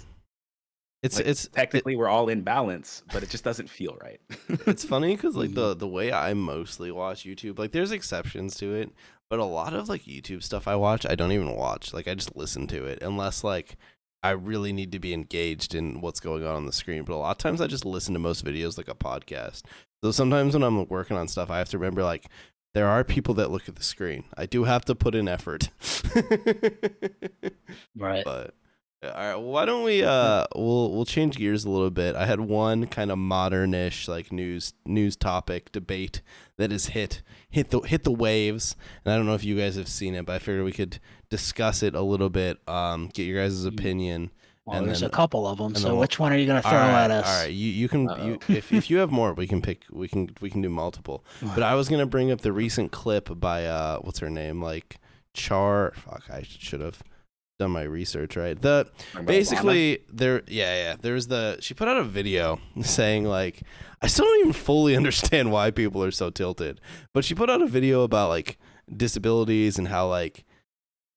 it's technically we're all in balance, but it just doesn't feel right. It's funny because like the way I mostly watch YouTube, like there's exceptions to it, but a lot of like YouTube stuff I watch, I don't even watch. Like I just listen to it unless like I really need to be engaged in what's going on the screen. But a lot of times I just listen to most videos like a podcast. So sometimes when I'm working on stuff, I have to remember like there are people that look at the screen. I do have to put in effort. Right. But All right, why don't we we'll change gears a little bit. I had one kind of modernish like news topic debate that has hit the waves, and I don't know if you guys have seen it, but I figured we could discuss it a little bit, get your guys' opinion, Well, and there's then a couple of them. So we'll, which one are you going to all throw right, at us? all right. You can Uh-oh. you if you have more, we can do multiple. But I was gonna bring up the recent clip by what's her name, like Fuck, I should have done my research right. Basically she put out a video saying like, I still don't even fully understand why people are so tilted, but she put out a video about like disabilities and how like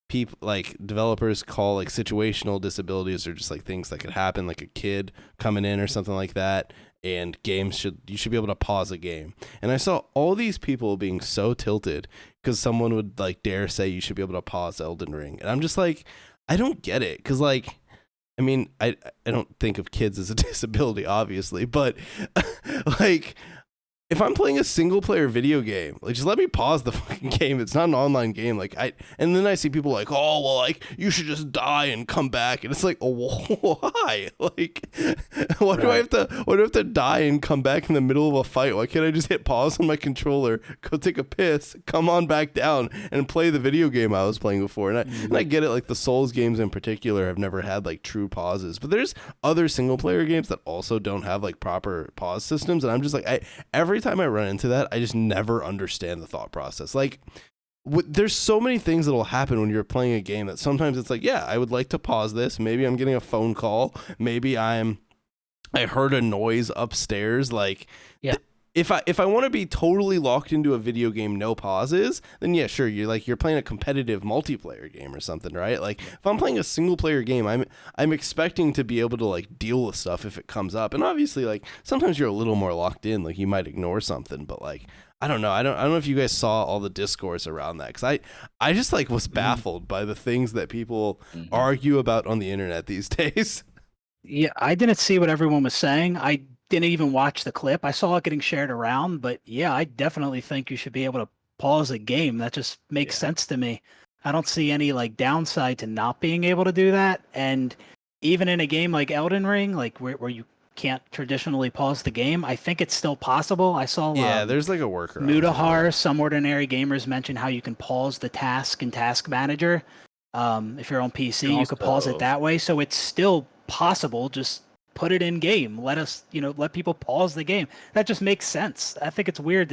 people like developers call like situational disabilities or just like things that could happen, like a kid coming in or something like that, and you should be able to pause a game. And I saw all these people being so tilted because someone would like dare say you should be able to pause Elden Ring, and I'm just like, I don't get it, because like, I mean, I don't think of kids as a disability, obviously, but like, if I'm playing a single player video game, like just let me pause the fucking game. It's not an online game. And then I see people like, oh well, like you should just die and come back, and it's like, oh, why? Like, why do I have to die and come back in the middle of a fight? Why can't I just hit pause on my controller, go take a piss, come on back down, and play the video game I was playing before? And I get it, like the Souls games in particular have never had like true pauses, but there's other single player games that also don't have like proper pause systems, and I'm just like, every time I run into that, I just never understand the thought process. Like, there's so many things that will happen when you're playing a game that sometimes it's like, yeah, I would like to pause this. Maybe I'm getting a phone call. Maybe I heard a noise upstairs. Like, yeah. If I want to be totally locked into a video game, no pauses, then yeah, sure, you're playing a competitive multiplayer game or something, right? Like if I'm playing a single player game, I'm expecting to be able to like deal with stuff if it comes up. And obviously like sometimes you're a little more locked in, like you might ignore something, but like I don't know. I don't know if you guys saw all the discourse around that, cuz I just like was baffled by the things that people argue about on the internet these days. Yeah, I didn't see what everyone was saying. I didn't even watch the clip. I saw it getting shared around, but yeah, I definitely think you should be able to pause a game. That just makes sense to me. I don't see any like downside to not being able to do that. And even in a game like Elden Ring, like where you can't traditionally pause the game, I think it's still possible. I saw there's like a workaround. Mutahar, Some Ordinary Gamers, mention how you can pause the task in Task Manager. If you're on PC, you could pause it that way. So it's still possible. Just put it in game. Let people pause the game. That just makes sense. I think it's weird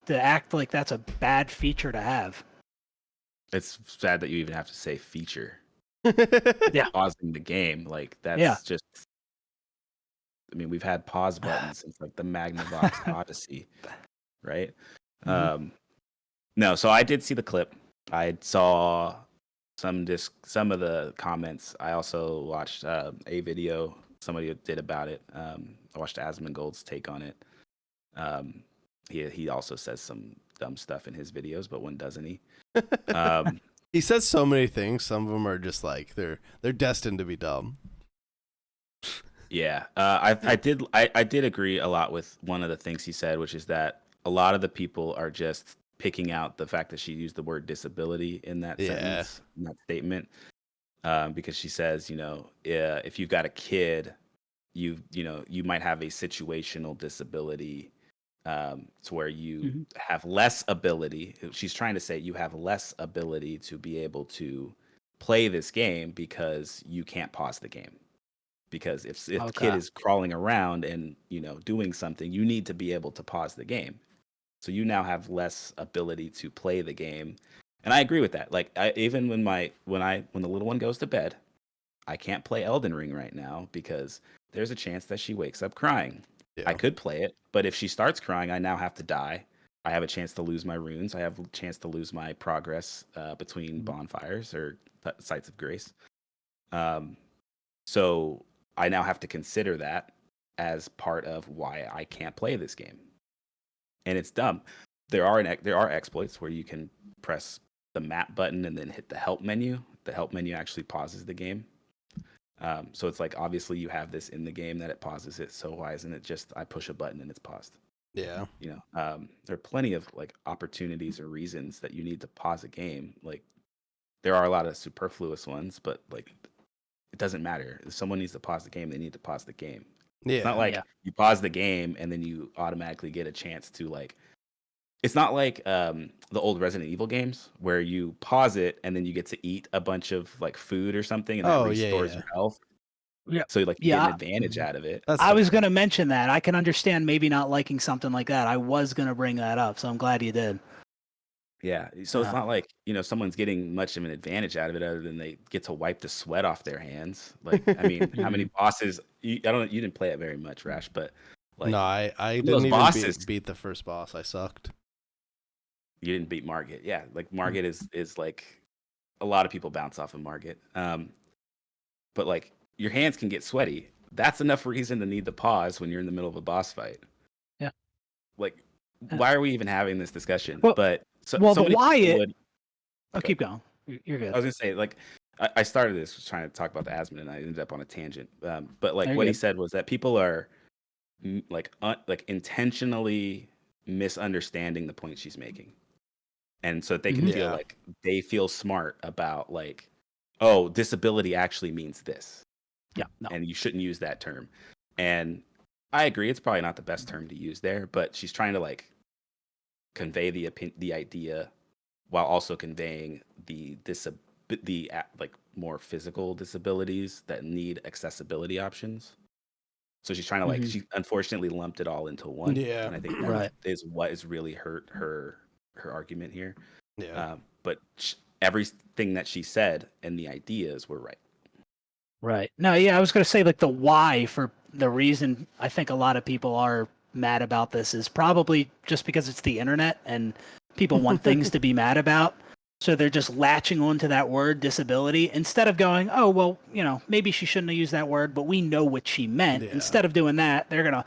to act like that's a bad feature to have. It's sad that you even have to say feature. Yeah. Pausing the game. Like that's just, I mean, we've had pause buttons since like the Magnavox Odyssey, right? Mm-hmm. No, so I did see the clip. I saw some of the comments. I also watched a video somebody did about it. I watched Asmongold's take on it. He also says some dumb stuff in his videos, but when doesn't he? He says so many things. Some of them are just like they're destined to be dumb. Yeah, I did agree a lot with one of the things he said, which is that a lot of the people are just picking out the fact that she used the word disability in that sentence, in that statement, because she says, if you've got a kid, you might have a situational disability, to where you have less ability. She's trying to say you have less ability to be able to play this game because you can't pause the game. Because if the kid is crawling around and doing something, you need to be able to pause the game. So you now have less ability to play the game, and I agree with that. Like even when the little one goes to bed, I can't play Elden Ring right now because there's a chance that she wakes up crying. Yeah. I could play it, but if she starts crying, I now have to die. I have a chance to lose my runes. I have a chance to lose my progress between bonfires or sites of grace. So I now have to consider that as part of why I can't play this game. And it's dumb. There are exploits where you can press the map button and then hit the help menu. The help menu actually pauses the game. So it's like, obviously you have this in the game that it pauses it. So why isn't it just I push a button and it's paused? Yeah. There are plenty of like opportunities or reasons that you need to pause a game. Like there are a lot of superfluous ones, but like it doesn't matter. If someone needs to pause the game, they need to pause the game. Yeah. It's not like you pause the game and then you automatically get a chance to like. It's not like the old Resident Evil games where you pause it and then you get to eat a bunch of like food or something and that restores your health. Yeah. So like you get an advantage out of it. I was going to mention that. I can understand maybe not liking something like that. I was going to bring that up, so I'm glad you did. Yeah. So it's not like, someone's getting much of an advantage out of it other than they get to wipe the sweat off their hands. Like, I mean, how many bosses you didn't play it very much, Rash, but like no, I didn't even beat the first boss. I sucked. You didn't beat Margit. Yeah. Like Margit is like a lot of people bounce off of Margit. But like your hands can get sweaty. That's enough reason to need to pause when you're in the middle of a boss fight. Yeah. Like, why are we even having this discussion? Well, but but Wyatt. Keep going. You're good. I was gonna say, like, I started this trying to talk about the asthma, and I ended up on a tangent. But like what he said was that people are like intentionally misunderstanding the point she's making, and so that they can feel like they feel smart about like, oh, disability actually means this. Yeah. No. And you shouldn't use that term. And I agree, it's probably not the best term to use there, but she's trying to like convey the idea while also conveying the like more physical disabilities that need accessibility options. So she's trying to like she unfortunately lumped it all into one. Yeah. And I think that is what has really hurt her argument here. Yeah. But everything that she said and the ideas were right. Right. No, yeah, I was going to say like the why for the reason I think a lot of people are mad about this is probably just because it's the internet and people want things to be mad about. So they're just latching onto that word disability instead of going, oh, well, maybe she shouldn't have used that word, but we know what she meant. Yeah. Instead of doing that, they're going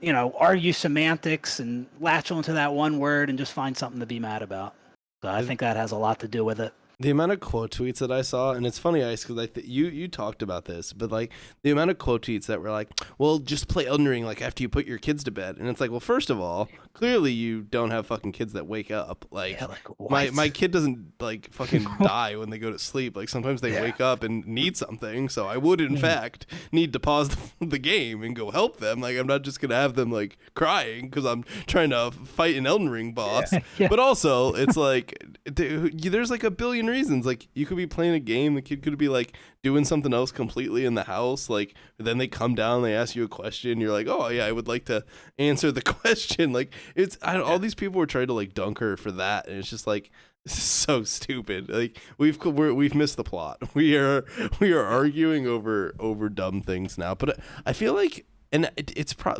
to, argue semantics and latch onto that one word and just find something to be mad about. So I think that has a lot to do with it. The amount of quote tweets that I saw, and it's funny, Ice, because you talked about this, but like the amount of quote tweets that were like, well, just play Elden Ring like after you put your kids to bed, and it's like, well, first of all, clearly you don't have fucking kids that wake up. Like, my kid doesn't like fucking die when they go to sleep. Like sometimes they wake up and need something, so I would in fact need to pause the game and go help them. Like I'm not just gonna have them like crying because I'm trying to fight an Elden Ring boss. Yeah. But also it's like there's like a billion reasons. Like you could be playing a game, the kid could be like doing something else completely in the house, like then they come down, they ask you a question, you're like, oh yeah, I would like to answer the question. Like it's all these people were trying to like dunk her for that, and it's just like, this is so stupid. Like we've missed the plot. We are arguing over dumb things now. But I feel like, and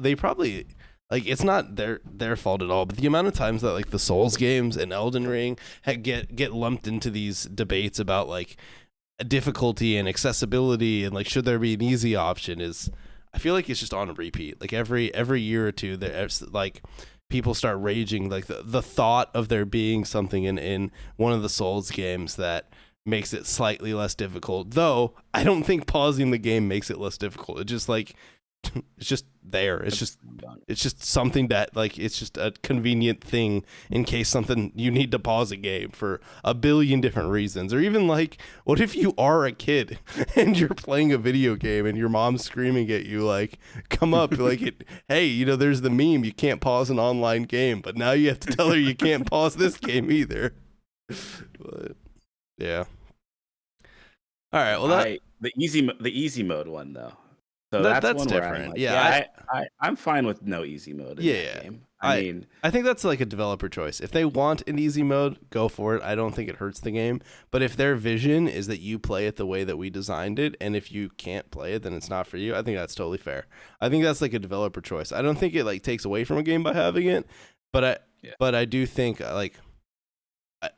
they probably, like, it's not their fault at all, but the amount of times that like the Souls games and Elden Ring get lumped into these debates about like difficulty and accessibility and like should there be an easy option is, I feel like it's just on a repeat. Like every year or two, there's like people start raging like the thought of there being something in one of the Souls games that makes it slightly less difficult. Though I don't think pausing the game makes it less difficult. It just like it's just there. It's just something that like it's just a convenient thing in case something you need to pause a game for a billion different reasons. Or even like, what if you are a kid and you're playing a video game and your mom's screaming at you like, come up, like hey, there's the meme, you can't pause an online game, but now you have to tell her you can't pause this game either. But yeah. All right. Well, the easy mode one though. So that's one different. Like, yeah, I'm fine with no easy mode in that game. I think that's like a developer choice. If they want an easy mode, go for it. I don't think it hurts the game. But if their vision is that you play it the way that we designed it, and if you can't play it, then it's not for you. I think that's totally fair. I think that's like a developer choice. I don't think it like takes away from a game by having it, but I do think like,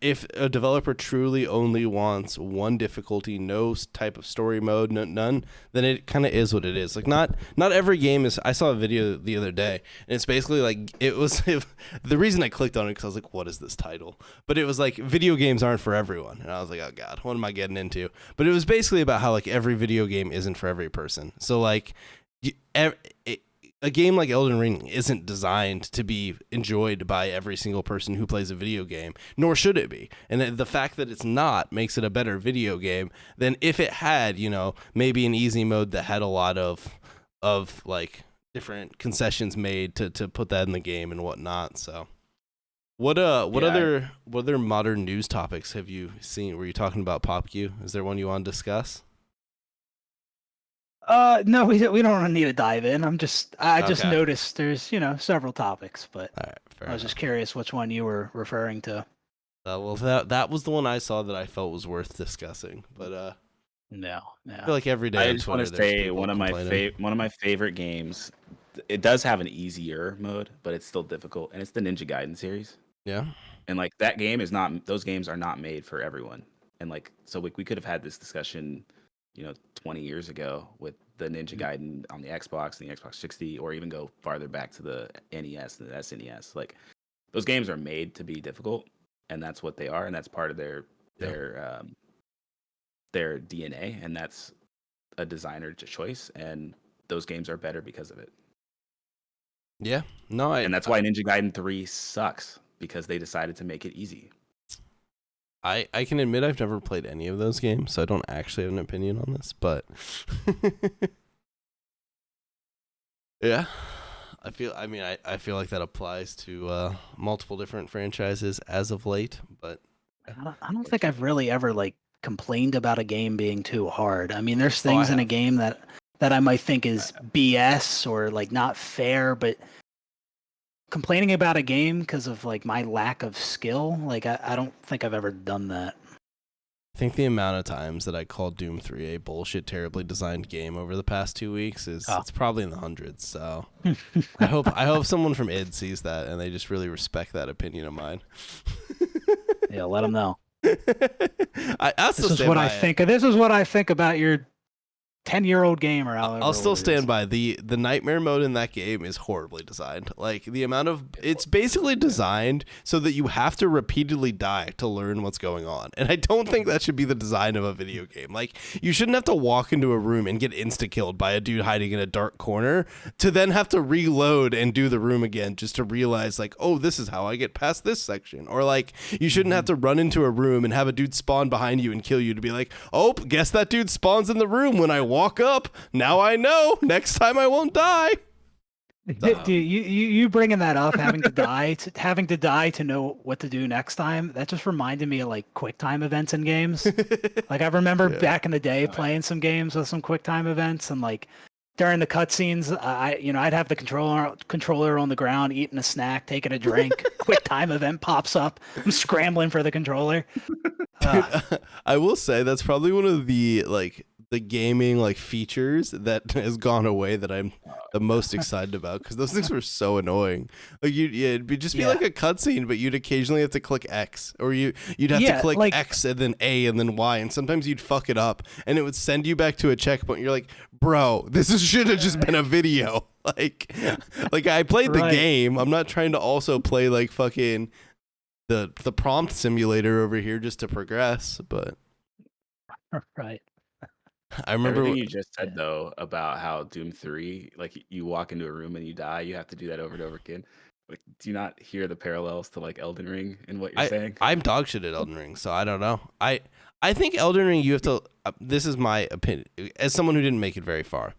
if a developer truly only wants one difficulty, no type of story mode, none, then it kind of is what it is. Like not every game is. I saw a video the other day, and it's basically like the reason I clicked on it because I was like, what is this title? But it was like video games aren't for everyone, and I was like, oh god, what am I getting into? But it was basically about how like every video game isn't for every person. So like a game like Elden Ring isn't designed to be enjoyed by every single person who plays a video game, nor should it be. And the fact that it's not makes it a better video game than if it had, maybe an easy mode that had a lot of like different concessions made to put that in the game and whatnot. So what other modern news topics have you seen? Were you talking about PopQ? Is there one you want to discuss? No, we don't need to dive in. I just Okay. noticed there's several topics, but All right, fair I was enough. just curious which one you were referring to. Well, that was the one I saw that I felt was worth discussing. But No. I feel like every day I on just want Twitter, to there's say people one of complaining. my favorite games. It does have an easier mode, but it's still difficult, and it's the Ninja Gaiden series. Yeah. And like that game is not; those games are not made for everyone. And like, so we could have had this discussion, 20 years ago with the Ninja Gaiden on the Xbox and the Xbox 60, or even go farther back to the NES and the SNES. Like, those games are made to be difficult, and that's what they are, and that's part of their DNA, and that's a designer choice, and those games are better because of it. Yeah. No, And that's why Ninja Gaiden 3 sucks, because they decided to make it easy. I can admit I've never played any of those games, so I don't actually have an opinion on this, but yeah. I feel like that applies to multiple different franchises as of late, but I don't think I've really ever like complained about a game being too hard. I mean, there's things in a game that I might think is BS or like not fair, but complaining about a game because of like my lack of skill, like I don't think I've ever done that. I think the amount of times that I called Doom 3 a bullshit, terribly designed game over the past 2 weeks it's probably in the hundreds. So I hope someone from id sees that and they just really respect that opinion of mine. Yeah, let them know. This is what I think. This is what I think about your 10-year-old game, or however. I'll still stand by the nightmare mode in that game is horribly designed. Like the amount of it's basically designed so that you have to repeatedly die to learn what's going on. And I don't think that should be the design of a video game. Like you shouldn't have to walk into a room and get insta killed by a dude hiding in a dark corner to then have to reload and do the room again just to realize like, oh, this is how I get past this section. Or like you shouldn't have to run into a room and have a dude spawn behind you and kill you to be like, oh, guess that dude spawns in the room when I walk up. Now I know. Next time I won't die. Dude, you bringing that up, having to die to know what to do next time. That just reminded me of like quick time events in games. Like I remember back in the day playing some games with some quick time events, and like during the cutscenes, I'd have the controller on the ground, eating a snack, taking a drink. Quick time event pops up. I'm scrambling for the controller. Dude, I will say that's probably one of the gaming like features that has gone away that I'm the most excited about, because those things were so annoying. Like it'd be like a cutscene, but you'd occasionally have to click X, or you'd have to click like, X and then A and then Y, and sometimes you'd fuck it up and it would send you back to a checkpoint. You're like, bro, should have just been a video. Like I played the game. I'm not trying to also play like fucking the prompt simulator over here just to progress, but right. I remember everything you just said though about how Doom 3, like you walk into a room and you die, you have to do that over and over again. Like, do you not hear the parallels to like Elden Ring in what you're saying? I'm dog shit at Elden Ring, so I don't know. I think Elden Ring, you have to. This is my opinion as someone who didn't make it very far.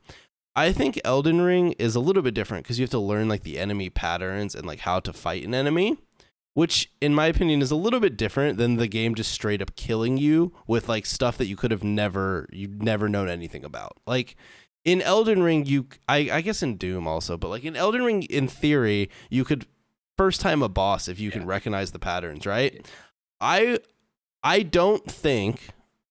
I think Elden Ring is a little bit different because you have to learn like the enemy patterns and like how to fight an enemy, which in my opinion is a little bit different than the game just straight up killing you with like stuff that you've never known anything about. Like in Elden Ring, I guess in Doom also, but like in Elden Ring, in theory, you could first time a boss if you can recognize the patterns, right? I don't think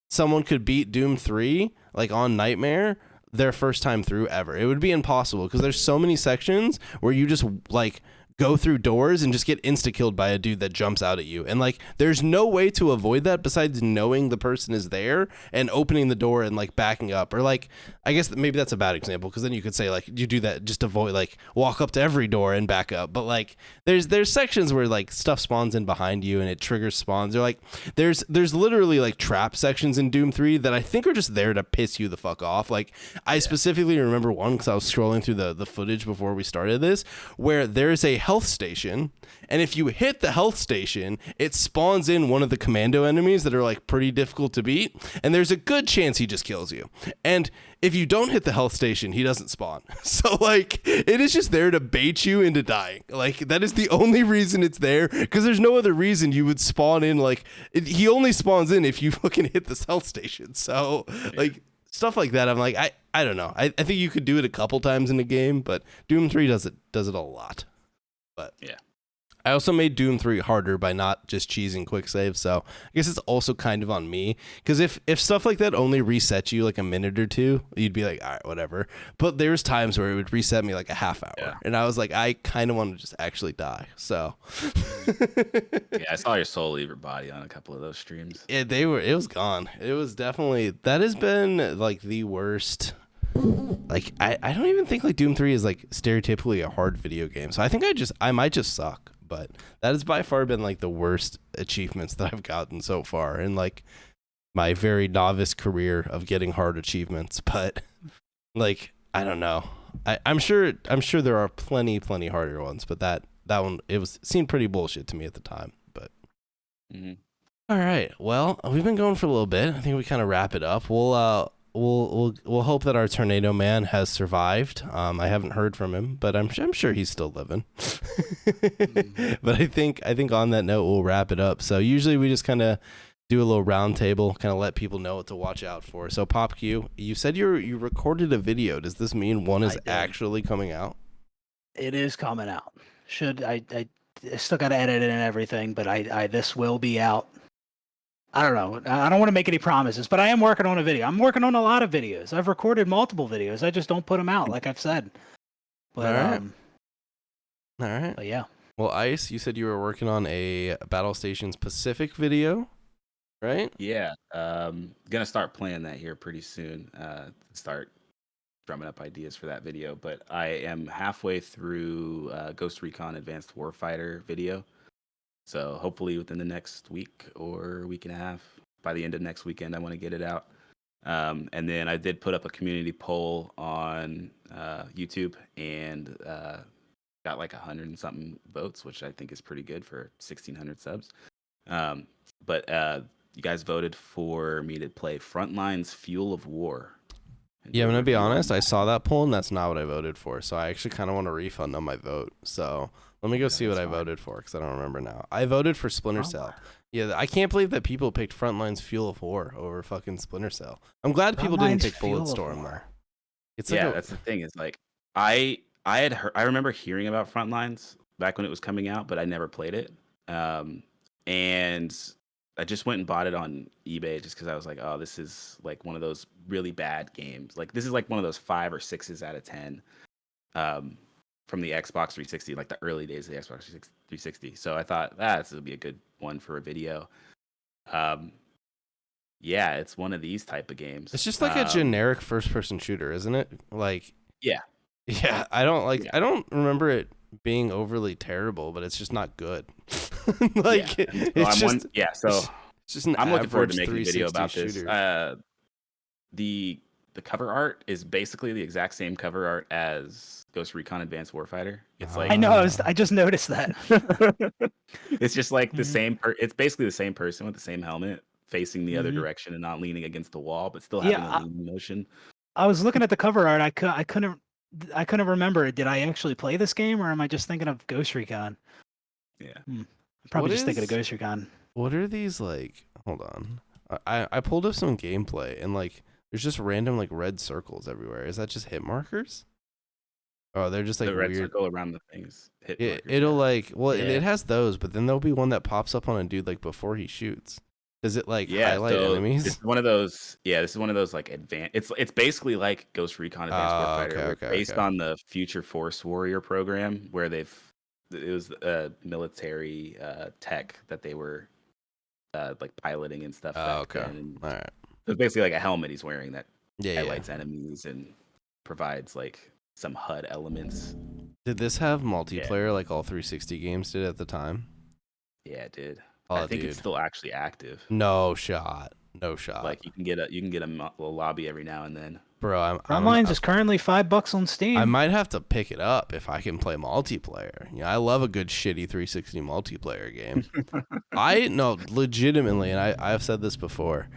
someone could beat Doom 3 like on Nightmare their first time through ever. It would be impossible because there's so many sections where you just like go through doors and just get insta-killed by a dude that jumps out at you. And, like, there's no way to avoid that besides knowing the person is there and opening the door and, like, backing up. Or, like, I guess maybe that's a bad example, because then you could say, like, you do that just avoid, like, walk up to every door and back up. But, like, there's sections where, like, stuff spawns in behind you and it triggers spawns. Or, like, there's literally, like, trap sections in Doom 3 that I think are just there to piss you the fuck off. Like, I specifically remember one because I was scrolling through the footage before we started this, where there's a health station, and if you hit the health station, it spawns in one of the commando enemies that are, like, pretty difficult to beat, and there's a good chance he just kills you. And if you don't hit the health station, he doesn't spawn. So, like, it is just there to bait you into dying. Like, that is the only reason it's there, because there's no other reason you would spawn in. Like, he only spawns in if you fucking hit this health station. So, like, stuff like that, I'm like, I don't know. I think you could do it a couple times in the game, but Doom 3 does it a lot. But yeah, I also made Doom 3 harder by not just cheesing quick save, so I guess it's also kind of on me, because if stuff like that only resets you like a minute or two, you'd be like, all right, whatever. But there's times where it would reset me like a half hour, and I was like, I kind of want to just actually die. So yeah, I saw your soul leave your body on a couple of those streams. Yeah, it was gone. It was definitely, that has been like the worst. Like, I don't even think like Doom 3 is like stereotypically a hard video game. So I think I might just suck, but that has by far been like the worst achievements that I've gotten so far in like my very novice career of getting hard achievements. But like, I don't know. I'm sure there are plenty harder ones, but that one, seemed pretty bullshit to me at the time. But All right. Well, we've been going for a little bit. I think we kind of wrap it up. We'll hope that our tornado man has survived. I haven't heard from him, but I'm sure he's still living. But I think on that note we'll wrap it up. So usually we just kind of do a little round table, kind of let people know what to watch out for. So PopQ, you said you recorded a video. Does this mean one is actually coming out? It is coming out. I still got to edit it and everything, but this will be out. I don't know. I don't want to make any promises, but I am working on a video. I'm working on a lot of videos. I've recorded multiple videos. I just don't put them out, like I've said. But, all right. But yeah. Well, Ice, you said you were working on a Battle Stations Pacific video, right? Yeah. Gonna start playing that here pretty soon. Start drumming up ideas for that video. But I am halfway through Ghost Recon Advanced Warfighter video. So hopefully within the next week or week and a half, by the end of next weekend, I want to get it out. And then I did put up a community poll on YouTube and got like 100 and something votes, which I think is pretty good for 1,600 subs. But you guys voted for me to play Frontline's Fuel of War. Yeah, I'm going to be honest. I saw that poll and that's not what I voted for. So I actually kind of want a refund on my vote. So let me go see what I voted for, because I don't remember now. I voted for Splinter Cell. Yeah, I can't believe that people picked Frontline's Fuel of War over fucking Splinter Cell. I'm glad people didn't pick Bulletstorm though. It's like that's the thing. Is like I remember hearing about Frontlines back when it was coming out, but I never played it. And I just went and bought it on eBay just because I was like, oh, this is like one of those really bad games. Like this is like one of those 5 or 6s out of 10. From the Xbox 360, like the early days of the Xbox 360. So I thought this would be a good one for a video. Yeah, it's one of these type of games. It's just like a generic first-person shooter, isn't it? Like, yeah. I don't remember it being overly terrible, but it's just not good. Like, it's just an I'm looking forward to making a 360 video about shooter. This. The cover art is basically the exact same cover art as Ghost Recon Advanced Warfighter. It's like I know. I just noticed that. It's just like the same. It's basically the same person with the same helmet, facing the other direction and not leaning against the wall, but still having a leaning motion. I was looking at the cover art. I couldn't remember. Did I actually play this game, or am I just thinking of Ghost Recon? Yeah, I'm probably just thinking of Ghost Recon. What are these like? Hold on. I pulled up some gameplay and like. There's just random like red circles everywhere. Is that just hit markers? Oh, they're just like the red weird. circle around the things. It'll like it has those, but then there'll be one that pops up on a dude like before he shoots. Does it like highlight enemies? It's one of those. Yeah, this is one of those like advanced. It's basically like Ghost Recon Advanced Warfighter, based on the Future Force Warrior program, where they've military tech that they were like piloting and stuff Oh, back okay. then. And All right. so it's basically like a helmet he's wearing that Yeah, highlights enemies and provides like some HUD elements. Did this have multiplayer like all 360 games did at the time? Yeah, it did. Oh, I think dude. it's still actually active. No shot. Like you can get a little lobby every now and then. Bro, Frontlines is currently $5 on Steam. I might have to pick it up if I can play multiplayer. I love a good shitty 360 multiplayer game. Legitimately, and I have said this before,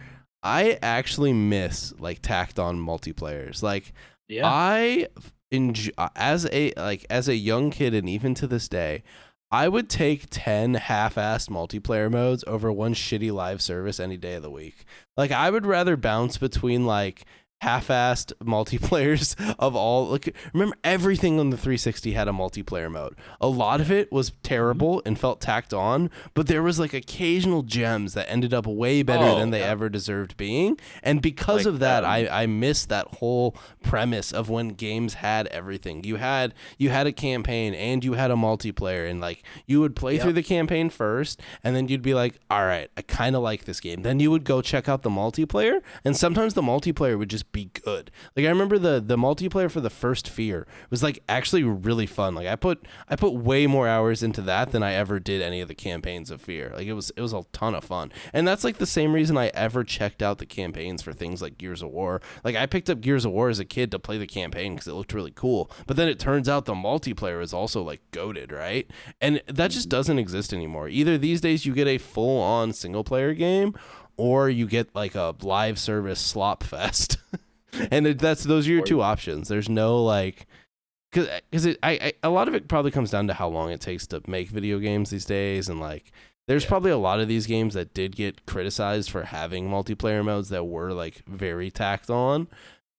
I actually miss like tacked-on multiplayers. Like, yeah. I enjoy, as a young kid, and even to this day, I would take 10 half-assed multiplayer modes over one shitty live service any day of the week. Like, I would rather bounce between like half-assed multiplayers of all. Like, remember, everything on the 360 had a multiplayer mode. A lot of it was terrible and felt tacked on, but there was like occasional gems that ended up way better than they ever deserved being. And because of that, I miss that whole premise of when games had everything. You had a campaign and you had a multiplayer, and like you would play through the campaign first, and then you'd be like, all right, I kind of like this game. Then you would go check out the multiplayer, and sometimes the multiplayer would just be good. Like, I remember the multiplayer for the first Fear was like actually really fun. Like, I put way more hours into that than I ever did any of the campaigns of Fear. Like, it was a ton of fun. And that's like the same reason I ever checked out the campaigns for things like Gears of War. Like, I picked up Gears of War as a kid to play the campaign because it looked really cool. But then it turns out the multiplayer is also like goated, right? And that just doesn't exist anymore. Either these days you get a full-on single-player game, or you get like a live service slop fest. And those are your two options. There's no like, because a lot of it probably comes down to how long it takes to make video games these days, and like there's probably a lot of these games that did get criticized for having multiplayer modes that were like very tacked on.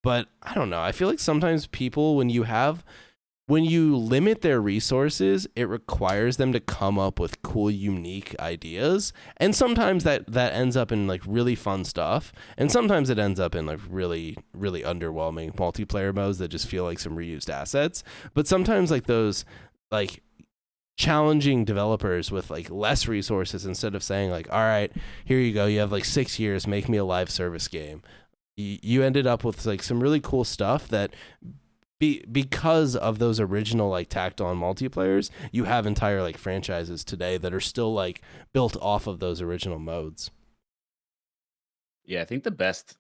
But I don't know. I feel like sometimes people, when you limit their resources, it requires them to come up with cool, unique ideas. And sometimes that ends up in like really fun stuff. And sometimes it ends up in like really, really underwhelming multiplayer modes that just feel like some reused assets. But sometimes like those like challenging developers with like less resources, instead of saying like, all right, here you go, you have like 6 years, make me a live service game. You ended up with like some really cool stuff that because of those original like tacked on multiplayers, you have entire like franchises today that are still like built off of those original modes. Yeah, I think the best,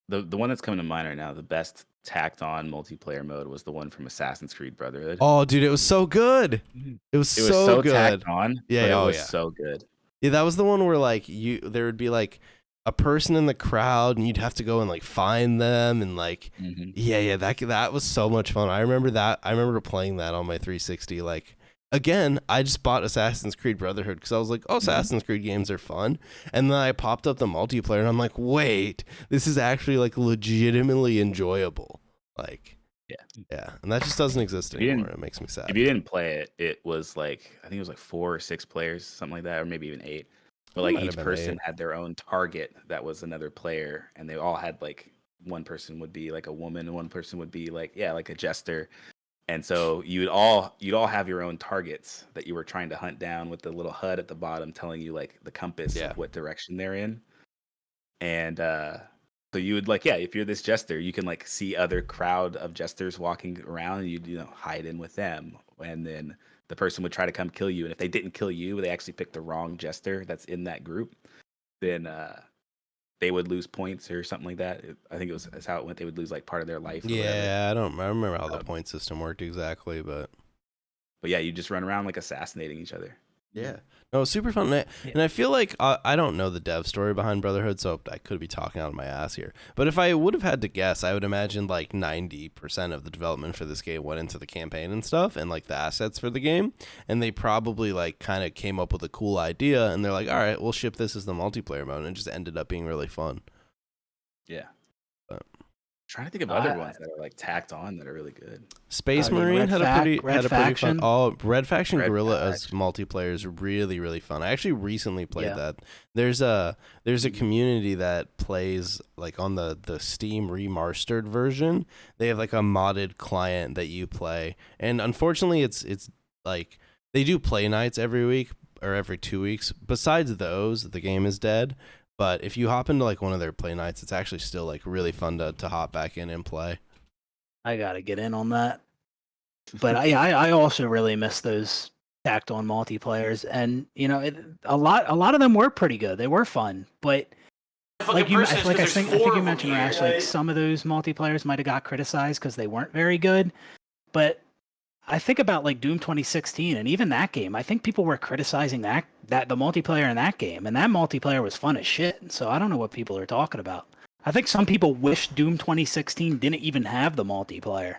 the one that's coming to mind right now, the best tacked on multiplayer mode was the one from Assassin's Creed Brotherhood. Oh, dude, it was so good. It was so good. Tacked on. Yeah, but it was so good. Yeah, that was the one where like there would be like a person in the crowd, and you'd have to go and like find them, and like that was so much fun. I remember playing that on my 360. Like, again, I just bought Assassin's Creed Brotherhood because I was like, oh, Assassin's Creed games are fun, and then I popped up the multiplayer, and I'm like, wait, this is actually like legitimately enjoyable. Like, yeah, and that just doesn't exist anymore. It makes me sad. If you didn't play it, it was like, I think it was like 4 or 6 players, something like that, or maybe even 8. But like each person had their own target that was another player, and they all had like, one person would be like a woman, and one person would be like a jester. And so you'd all have your own targets that you were trying to hunt down, with the little HUD at the bottom telling you like the compass of what direction they're in. And so you would like, if you're this jester, you can like see other crowd of jesters walking around, and you'd hide in with them, and then the person would try to come kill you. And if they didn't kill you, they actually picked the wrong jester that's in that group, then they would lose points or something like that. I think that's how it went. They would lose like part of their life. Yeah, I remember how the point system worked exactly, but yeah, you just run around like assassinating each other. Yeah. No, super fun. And I feel like I don't know the dev story behind Brotherhood, so I could be talking out of my ass here. But if I would have had to guess, I would imagine like 90% of the development for this game went into the campaign and stuff, and like the assets for the game. And they probably like kind of came up with a cool idea, and they're like, all right, we'll ship this as the multiplayer mode, and it just ended up being really fun. Yeah. Trying to think of other ones that are like tacked on that are really good. Space Marine had a pretty fun. Oh, Red Faction Guerrilla as multiplayer is really, really fun. I actually recently played that. There's a community that plays like on the Steam remastered version. They have like a modded client that you play, and unfortunately, it's like they do play nights every week or every 2 weeks. Besides those, the game is dead. But if you hop into like one of their play nights, it's actually still like really fun to hop back in and play. I gotta get in on that. But I also really miss those tacked-on multiplayers, and a lot of them were pretty good. They were fun, but I think you mentioned, Rash, like some of those multiplayers might have got criticized because they weren't very good. But I think about like Doom 2016 and even that game. I think people were criticizing that the multiplayer in that game, and that multiplayer was fun as shit. So I don't know what people are talking about. I think some people wish Doom 2016 didn't even have the multiplayer.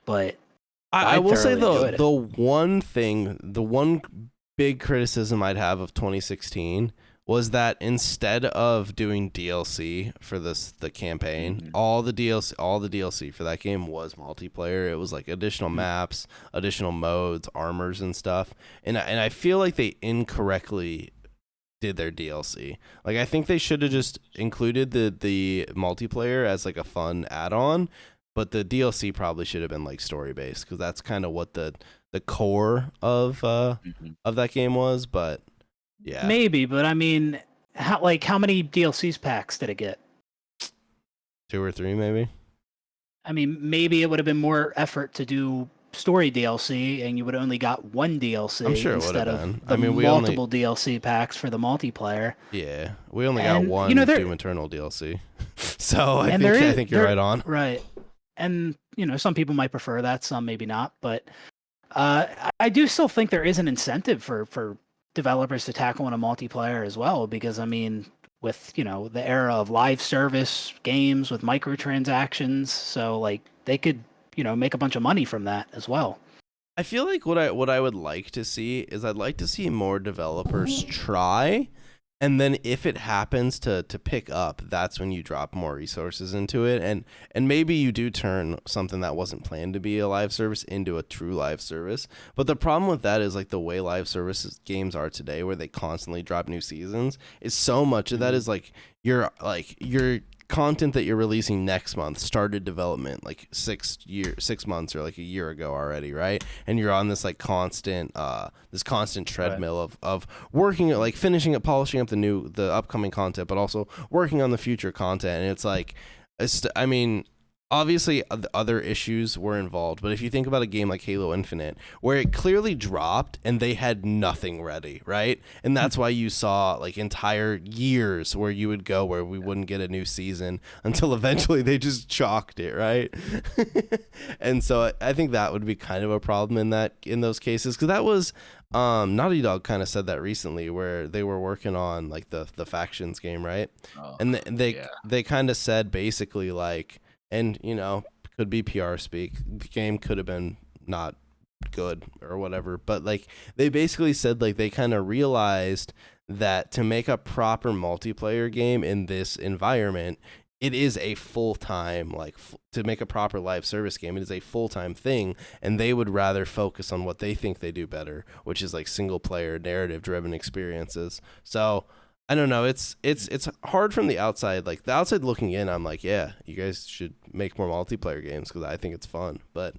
But I will say though, the one big criticism I'd have of 2016 was that instead of doing DLC for the campaign, all the DLC for that game was multiplayer. It was like additional maps, additional modes, armors and stuff. And I feel like they incorrectly did their DLC. Like I think they should have just included the multiplayer as like a fun add-on, but the DLC probably should have been like story based because that's kind of what the core of that game was. But yeah, maybe. But I mean, how many DLCs packs did it get? 2 or 3 maybe. I mean, maybe it would have been more effort to do story DLC, and you would have only got one DLC I'm sure instead of multiple DLC packs for the multiplayer. Yeah, we only got one Doom Eternal DLC, so I think you're right on. Right, and some people might prefer that, some maybe not, but I do still think there is an incentive for developers to tackle on a multiplayer as well, because I mean, with the era of live service games with microtransactions, so like they could make a bunch of money from that as well. I feel like what I would like to see is I'd like to see more developers try, and then if it happens to pick up, that's when you drop more resources into it, and maybe you do turn something that wasn't planned to be a live service into a true live service. But the problem with that is like the way live services games are today, where they constantly drop new seasons, is so much of that is like your content that you're releasing next month started development like 6 months or like a year ago already, right? And you're on this like constant treadmill of working at like finishing up, polishing up the upcoming content, but also working on the future content. And it's like I mean, obviously other issues were involved, but if you think about a game like Halo Infinite, where it clearly dropped and they had nothing ready, right? And that's why you saw like entire years where you would go where we wouldn't get a new season until eventually they just chalked it, right? And so I think that would be kind of a problem in those cases, because that was Naughty Dog kind of said that recently, where they were working on like the factions game, right? And they kind of said basically like, and could be PR speak, the game could have been not good or whatever, but like they basically said like they kind of realized that to make a proper multiplayer game in this environment, it is a full-time to make a proper live service game, it is a full-time thing, and they would rather focus on what they think they do better, which is like single player narrative driven experiences. So I don't know. It's hard from the outside. Like the outside looking in, I'm like, yeah, you guys should make more multiplayer games because I think it's fun. But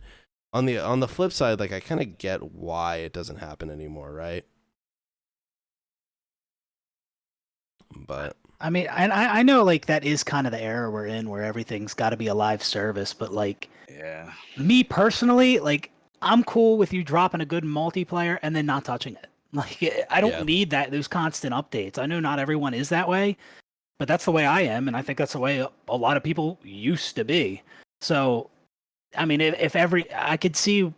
on the flip side, like I kind of get why it doesn't happen anymore, right? But I mean, I know like that is kind of the era we're in, where everything's got to be a live service. But like, yeah, me personally, like I'm cool with you dropping a good multiplayer and then not touching it. Like I don't need those constant updates. I know not everyone is that way, but that's the way I am, and I think that's the way a lot of people used to be. So, I mean, I could see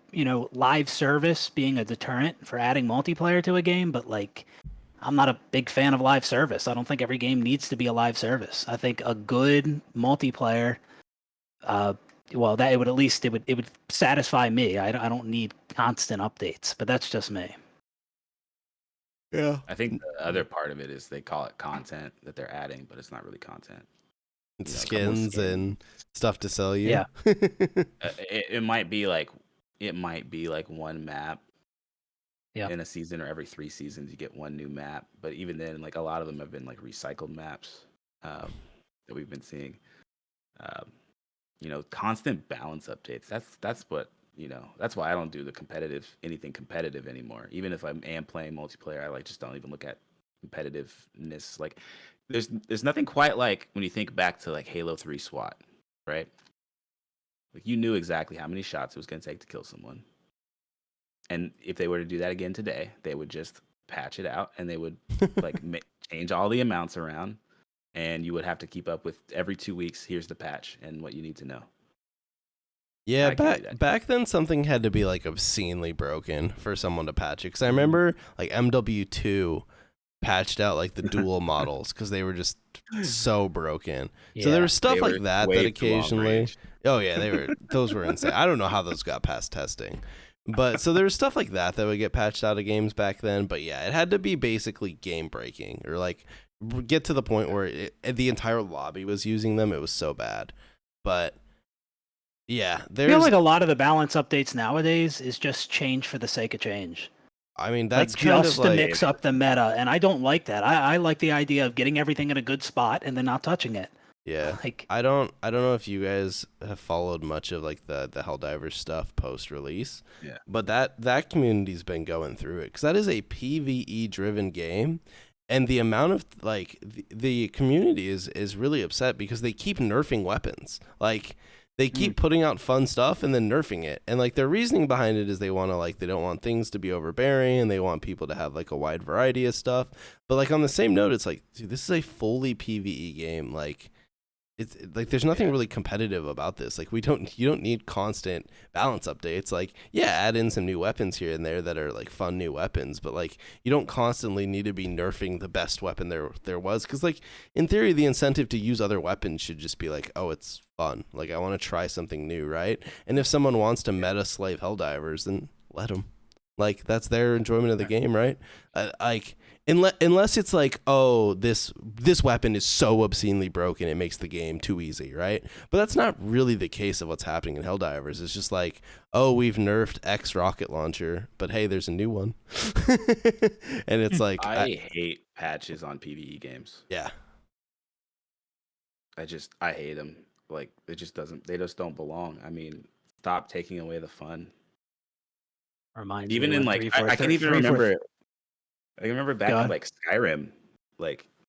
live service being a deterrent for adding multiplayer to a game, but like I'm not a big fan of live service. I don't think every game needs to be a live service. I think a good multiplayer, that it would satisfy me. I don't need constant updates, but that's just me. Yeah. I think the other part of it is they call it content that they're adding, but it's not really content. It's skins and stuff to sell you. Yeah. It might be like one map in a season, or every 3 seasons you get one new map. But even then, like a lot of them have been like recycled maps that we've been seeing. Constant balance updates. That's what that's why I don't do anything competitive anymore. Even if I am playing multiplayer, I just don't even look at competitiveness. Like, there's nothing quite like when you think back to like Halo 3 SWAT, right? Like, you knew exactly how many shots it was going to take to kill someone. And if they were to do that again today, they would just patch it out, and they would like change all the amounts around, and you would have to keep up with every 2 weeks. Here's the patch and what you need to know. Yeah, back then something had to be like obscenely broken for someone to patch it. Because I remember like MW2 patched out like the dual models because they were just so broken. Yeah, so there was stuff like that occasionally. Oh yeah, those were insane. I don't know how those got past testing. But so there was stuff like that would get patched out of games back then. But yeah, it had to be basically game breaking or like get to the point where the entire lobby was using them. It was so bad. But yeah, I feel like a lot of the balance updates nowadays is just change for the sake of change. I mean, that's like just to mix up the meta, and I don't like that. I like the idea of getting everything in a good spot and then not touching it. Yeah, I don't know if you guys have followed much of like the Helldivers stuff post release. Yeah, but that community's been going through it because that is a PvE driven game, and the amount of like the community is really upset because they keep nerfing weapons. Like, they keep putting out fun stuff and then nerfing it. And like their reasoning behind it is they don't want things to be overbearing and they want people to have like a wide variety of stuff. But like on the same note, it's like, dude, this is a fully PvE game. Like, it's like there's nothing really competitive about this. Like, you don't need constant balance updates. Like, yeah, add in some new weapons here and there that are like fun new weapons, but like you don't constantly need to be nerfing the best weapon there was, because like in theory the incentive to use other weapons should just be like, oh, it's fun. Like, I want to try something new, right? And if someone wants to meta slave Helldivers, then let them. Like, that's their enjoyment of the game, right? Like, unless it's like, oh, this weapon is so obscenely broken it makes the game too easy, right? But that's not really the case of what's happening in Helldivers. It's just like, oh, we've nerfed X rocket launcher, but hey, there's a new one. And it's like, I hate patches on PvE games. Yeah. I hate them. Like, they just don't belong. I mean, stop taking away the fun. Reminds even in like I can even remember it. I remember back in like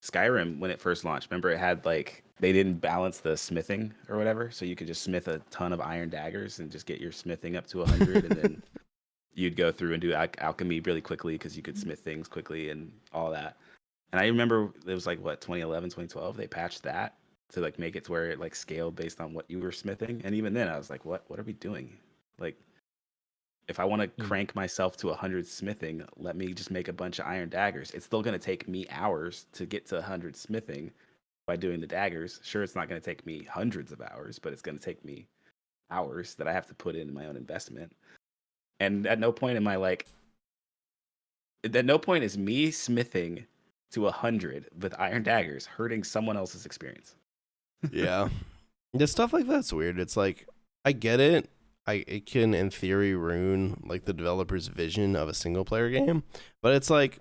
Skyrim, when it first launched. Remember, it had like they didn't balance the smithing or whatever, so you could just smith a ton of iron daggers and just get your smithing up to 100, and then you'd go through and do alchemy really quickly because you could smith things quickly and all that. And I remember it was like 2011, 2012. They patched that to like make it to where it like scaled based on what you were smithing. And even then, I was like, what are we doing? Like, if I want to crank myself to 100 smithing, let me just make a bunch of iron daggers. It's still going to take me hours to get to 100 smithing by doing the daggers. Sure, it's not going to take me hundreds of hours, but it's going to take me hours that I have to put in my own investment. And at no point is me smithing to 100 with iron daggers hurting someone else's experience. Yeah. The stuff like that's weird. It's like, I get it. It can, in theory, ruin like the developer's vision of a single player game, but it's like,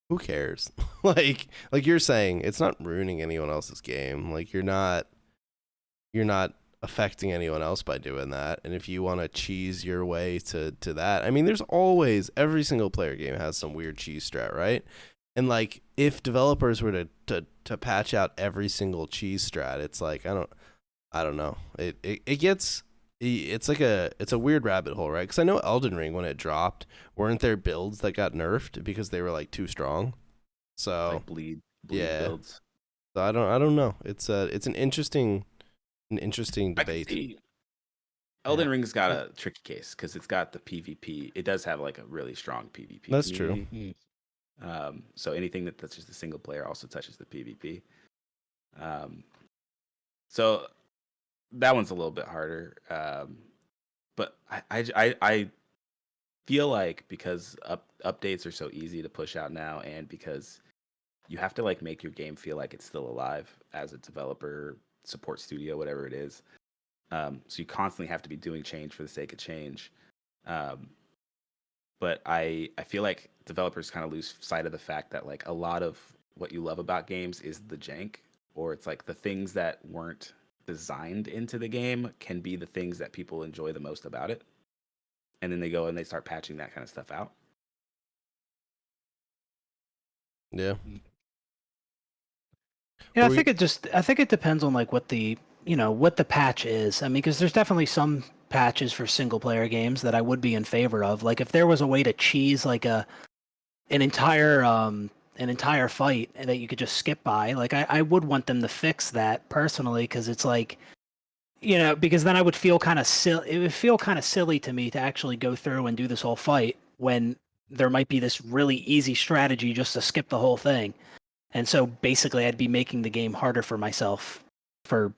who cares? like you're saying, it's not ruining anyone else's game. Like, you're not affecting anyone else by doing that. And if you want to cheese your way to that, I mean, there's always, every single player game has some weird cheese strat, right? And like, if developers were to patch out every single cheese strat, it's like, I don't know. It gets. It's a weird rabbit hole, right? Because I know Elden Ring, when it dropped, weren't there builds that got nerfed because they were like too strong? So like bleed builds. So I don't know. It's an interesting debate. Elden Ring's got a tricky case because it's got the PvP. It does have like a really strong PvP. That's community. True. So anything that touches the single player also touches the PvP. So that one's a little bit harder, but I feel like because updates are so easy to push out now, and because you have to like make your game feel like it's still alive as a developer, support studio, whatever it is. So you constantly have to be doing change for the sake of change. But I feel like developers kind of lose sight of the fact that like a lot of what you love about games is the jank, or it's like the things that weren't designed into the game can be the things that people enjoy the most about it. and then they go and they start patching that kind of stuff out. Yeah. Yeah, I think it depends on like what the patch is. I mean, because there's definitely some patches for single player games that I would be in favor of. Like if there was a way to cheese like an entire fight that you could just skip by, like I would want them to fix that personally, because it's like, because then I would feel kind of silly. It would feel kind of silly to me to actually go through and do this whole fight when there might be this really easy strategy just to skip the whole thing. And so basically I'd be making the game harder for myself for,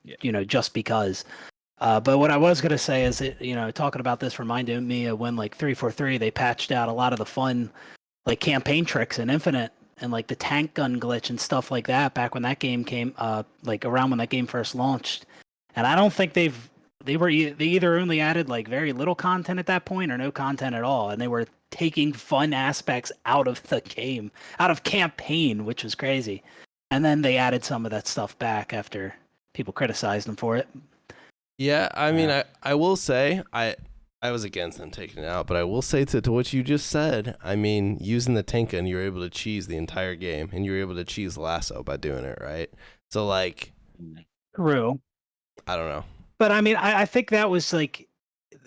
just because. But what I was going to say is, talking about this reminded me of when like 343, they patched out a lot of the fun like campaign tricks in Infinite and like the tank gun glitch and stuff like that back when that game came, like around when that game first launched. And I don't think they either only added like very little content at that point or no content at all. And they were taking fun aspects out of the game, out of campaign, which was crazy. And then they added some of that stuff back after people criticized them for it. Yeah, I mean, I will say, I was against them taking it out, but I will say to what you just said, I mean, using the tank gun, you're able to cheese the entire game, and you're able to cheese lasso by doing it, right? So, like... True. I don't know. But, I mean, I think that was, like...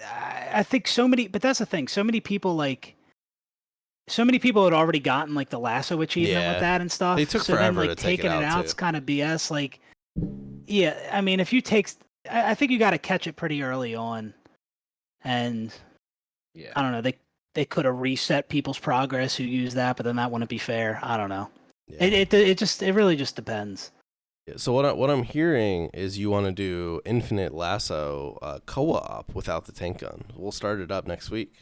I think so many... But that's the thing. So many people had already gotten, like, the lasso achievement with that and stuff. They took forever to take it out, taking it out's kind of BS. Like, yeah, I mean, if you take... I think you got to catch it pretty early on. And yeah, I don't know. They could have reset people's progress who use that, but then that wouldn't be fair. I don't know. Yeah. It really just depends. Yeah, so what I'm hearing is you want to do Infinite Lasso co-op without the tank gun. We'll start it up next week.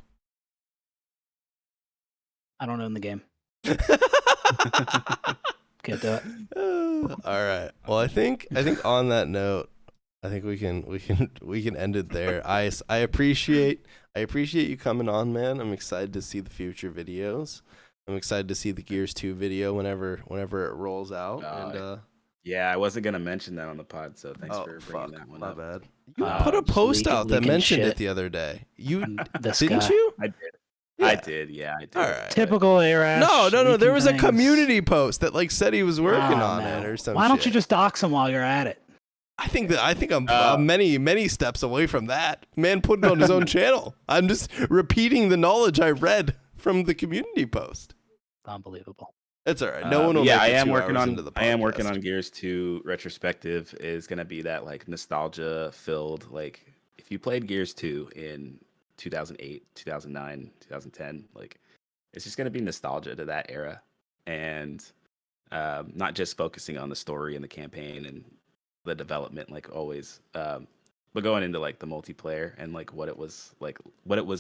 I don't own the game. Can't do it. All right. Well, I think on that note, I think we can end it there. I appreciate you coming on, man. I'm excited to see the future videos. I'm excited to see the Gears 2 video whenever it rolls out. Yeah, I wasn't gonna mention that on the pod, so thanks for bringing that one up. My bad. You put a post out that mentioned it the other day. Didn't you? I did. Yeah. I did. All right. Typical A-Rash. No. There was a community post that like said he was working on it or something. Why don't you just dox him while you're at it? I think I'm many steps away from that. Man put it on his own channel. I'm just repeating the knowledge I read from the community post. Unbelievable. It's all right. No one will. Yeah, I am working on Gears 2 retrospective. Is gonna be that like nostalgia filled. Like if you played Gears 2 in 2008, 2009, 2010, like it's just gonna be nostalgia to that era, and not just focusing on the story and the campaign and the development like always, but going into like the multiplayer and like what it was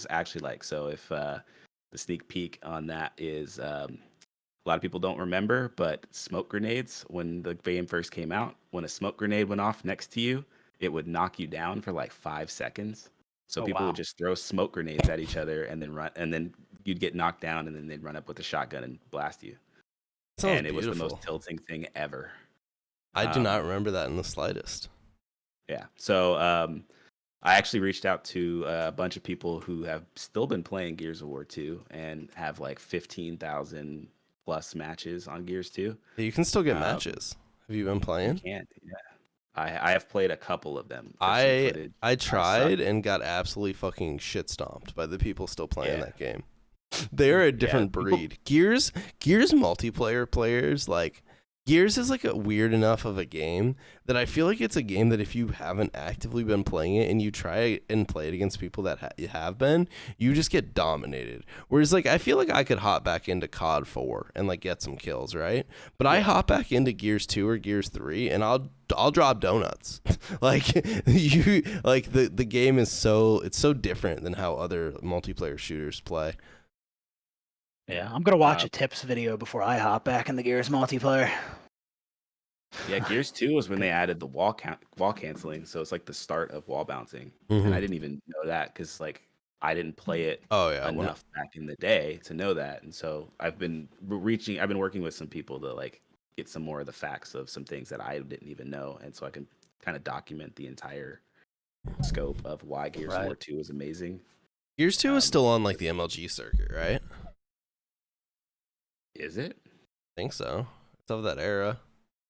actually like. So if the sneak peek on that is a lot of people don't remember, but smoke grenades, when the game first came out, when a smoke grenade went off next to you, it would knock you down for like 5 seconds. So people would just throw smoke grenades at each other and then run, and then you'd get knocked down, and then they'd run up with a shotgun and blast you. And it was the most tilting thing ever. I do not remember that in the slightest. Yeah. So I actually reached out to a bunch of people who have still been playing Gears of War 2 and have like 15,000 plus matches on Gears 2. You can still get matches. Have you been playing? You can't. Yeah. I have played a couple of them. I tried and got absolutely fucking shit stomped by the people still playing that game. They're a different breed. Gears multiplayer players, like Gears is like a weird enough of a game that I feel like it's a game that if you haven't actively been playing it and you try and play it against people that have been, you just get dominated. Whereas like I feel like I could hop back into COD 4 and like get some kills, right? But I hop back into Gears 2 or Gears 3 and I'll drop donuts. Like the game is so different than how other multiplayer shooters play. Yeah, I'm gonna watch a tips video before I hop back in the Gears multiplayer. Yeah, Gears 2 was when they added the wall canceling, so it's like the start of wall bouncing, and I didn't even know that because like I didn't play it enough back in the day to know that, and so I've been working with some people to like get some more of the facts of some things that I didn't even know, and so I can kind of document the entire scope of why Gears of War 2 is amazing. Gears 2 is still on like the MLG circuit, right? Is it? I think so. It's of that era.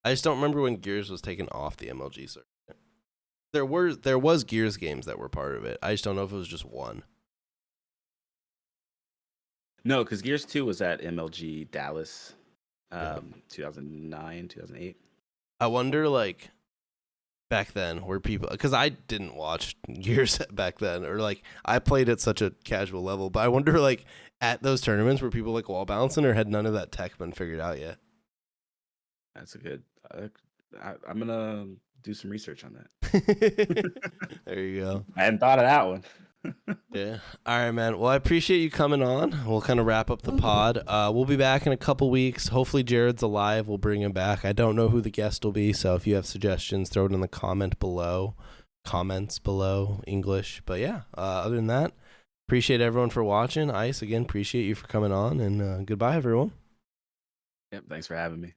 I just don't remember when Gears was taken off the MLG circuit. There was Gears games that were part of it. I just don't know if it was just one. No, because Gears 2 was at MLG Dallas, 2009, 2008. I wonder, like, back then, were people... Because I didn't watch Gears back then, or, like, I played at such a casual level, but I wonder, like, at those tournaments, were people, like, wall balancing, or had none of that tech been figured out yet? That's a good... I'm going to do some research on that. There you go. I hadn't thought of that one. Yeah. All right, man. Well, I appreciate you coming on. We'll kind of wrap up the pod. We'll be back in a couple weeks. Hopefully Jared's alive. We'll bring him back. I don't know who the guest will be, so if you have suggestions, throw it in the comments below, English. But yeah, other than that, appreciate everyone for watching. Ice, again, appreciate you for coming on, and goodbye, everyone. Yep, thanks for having me.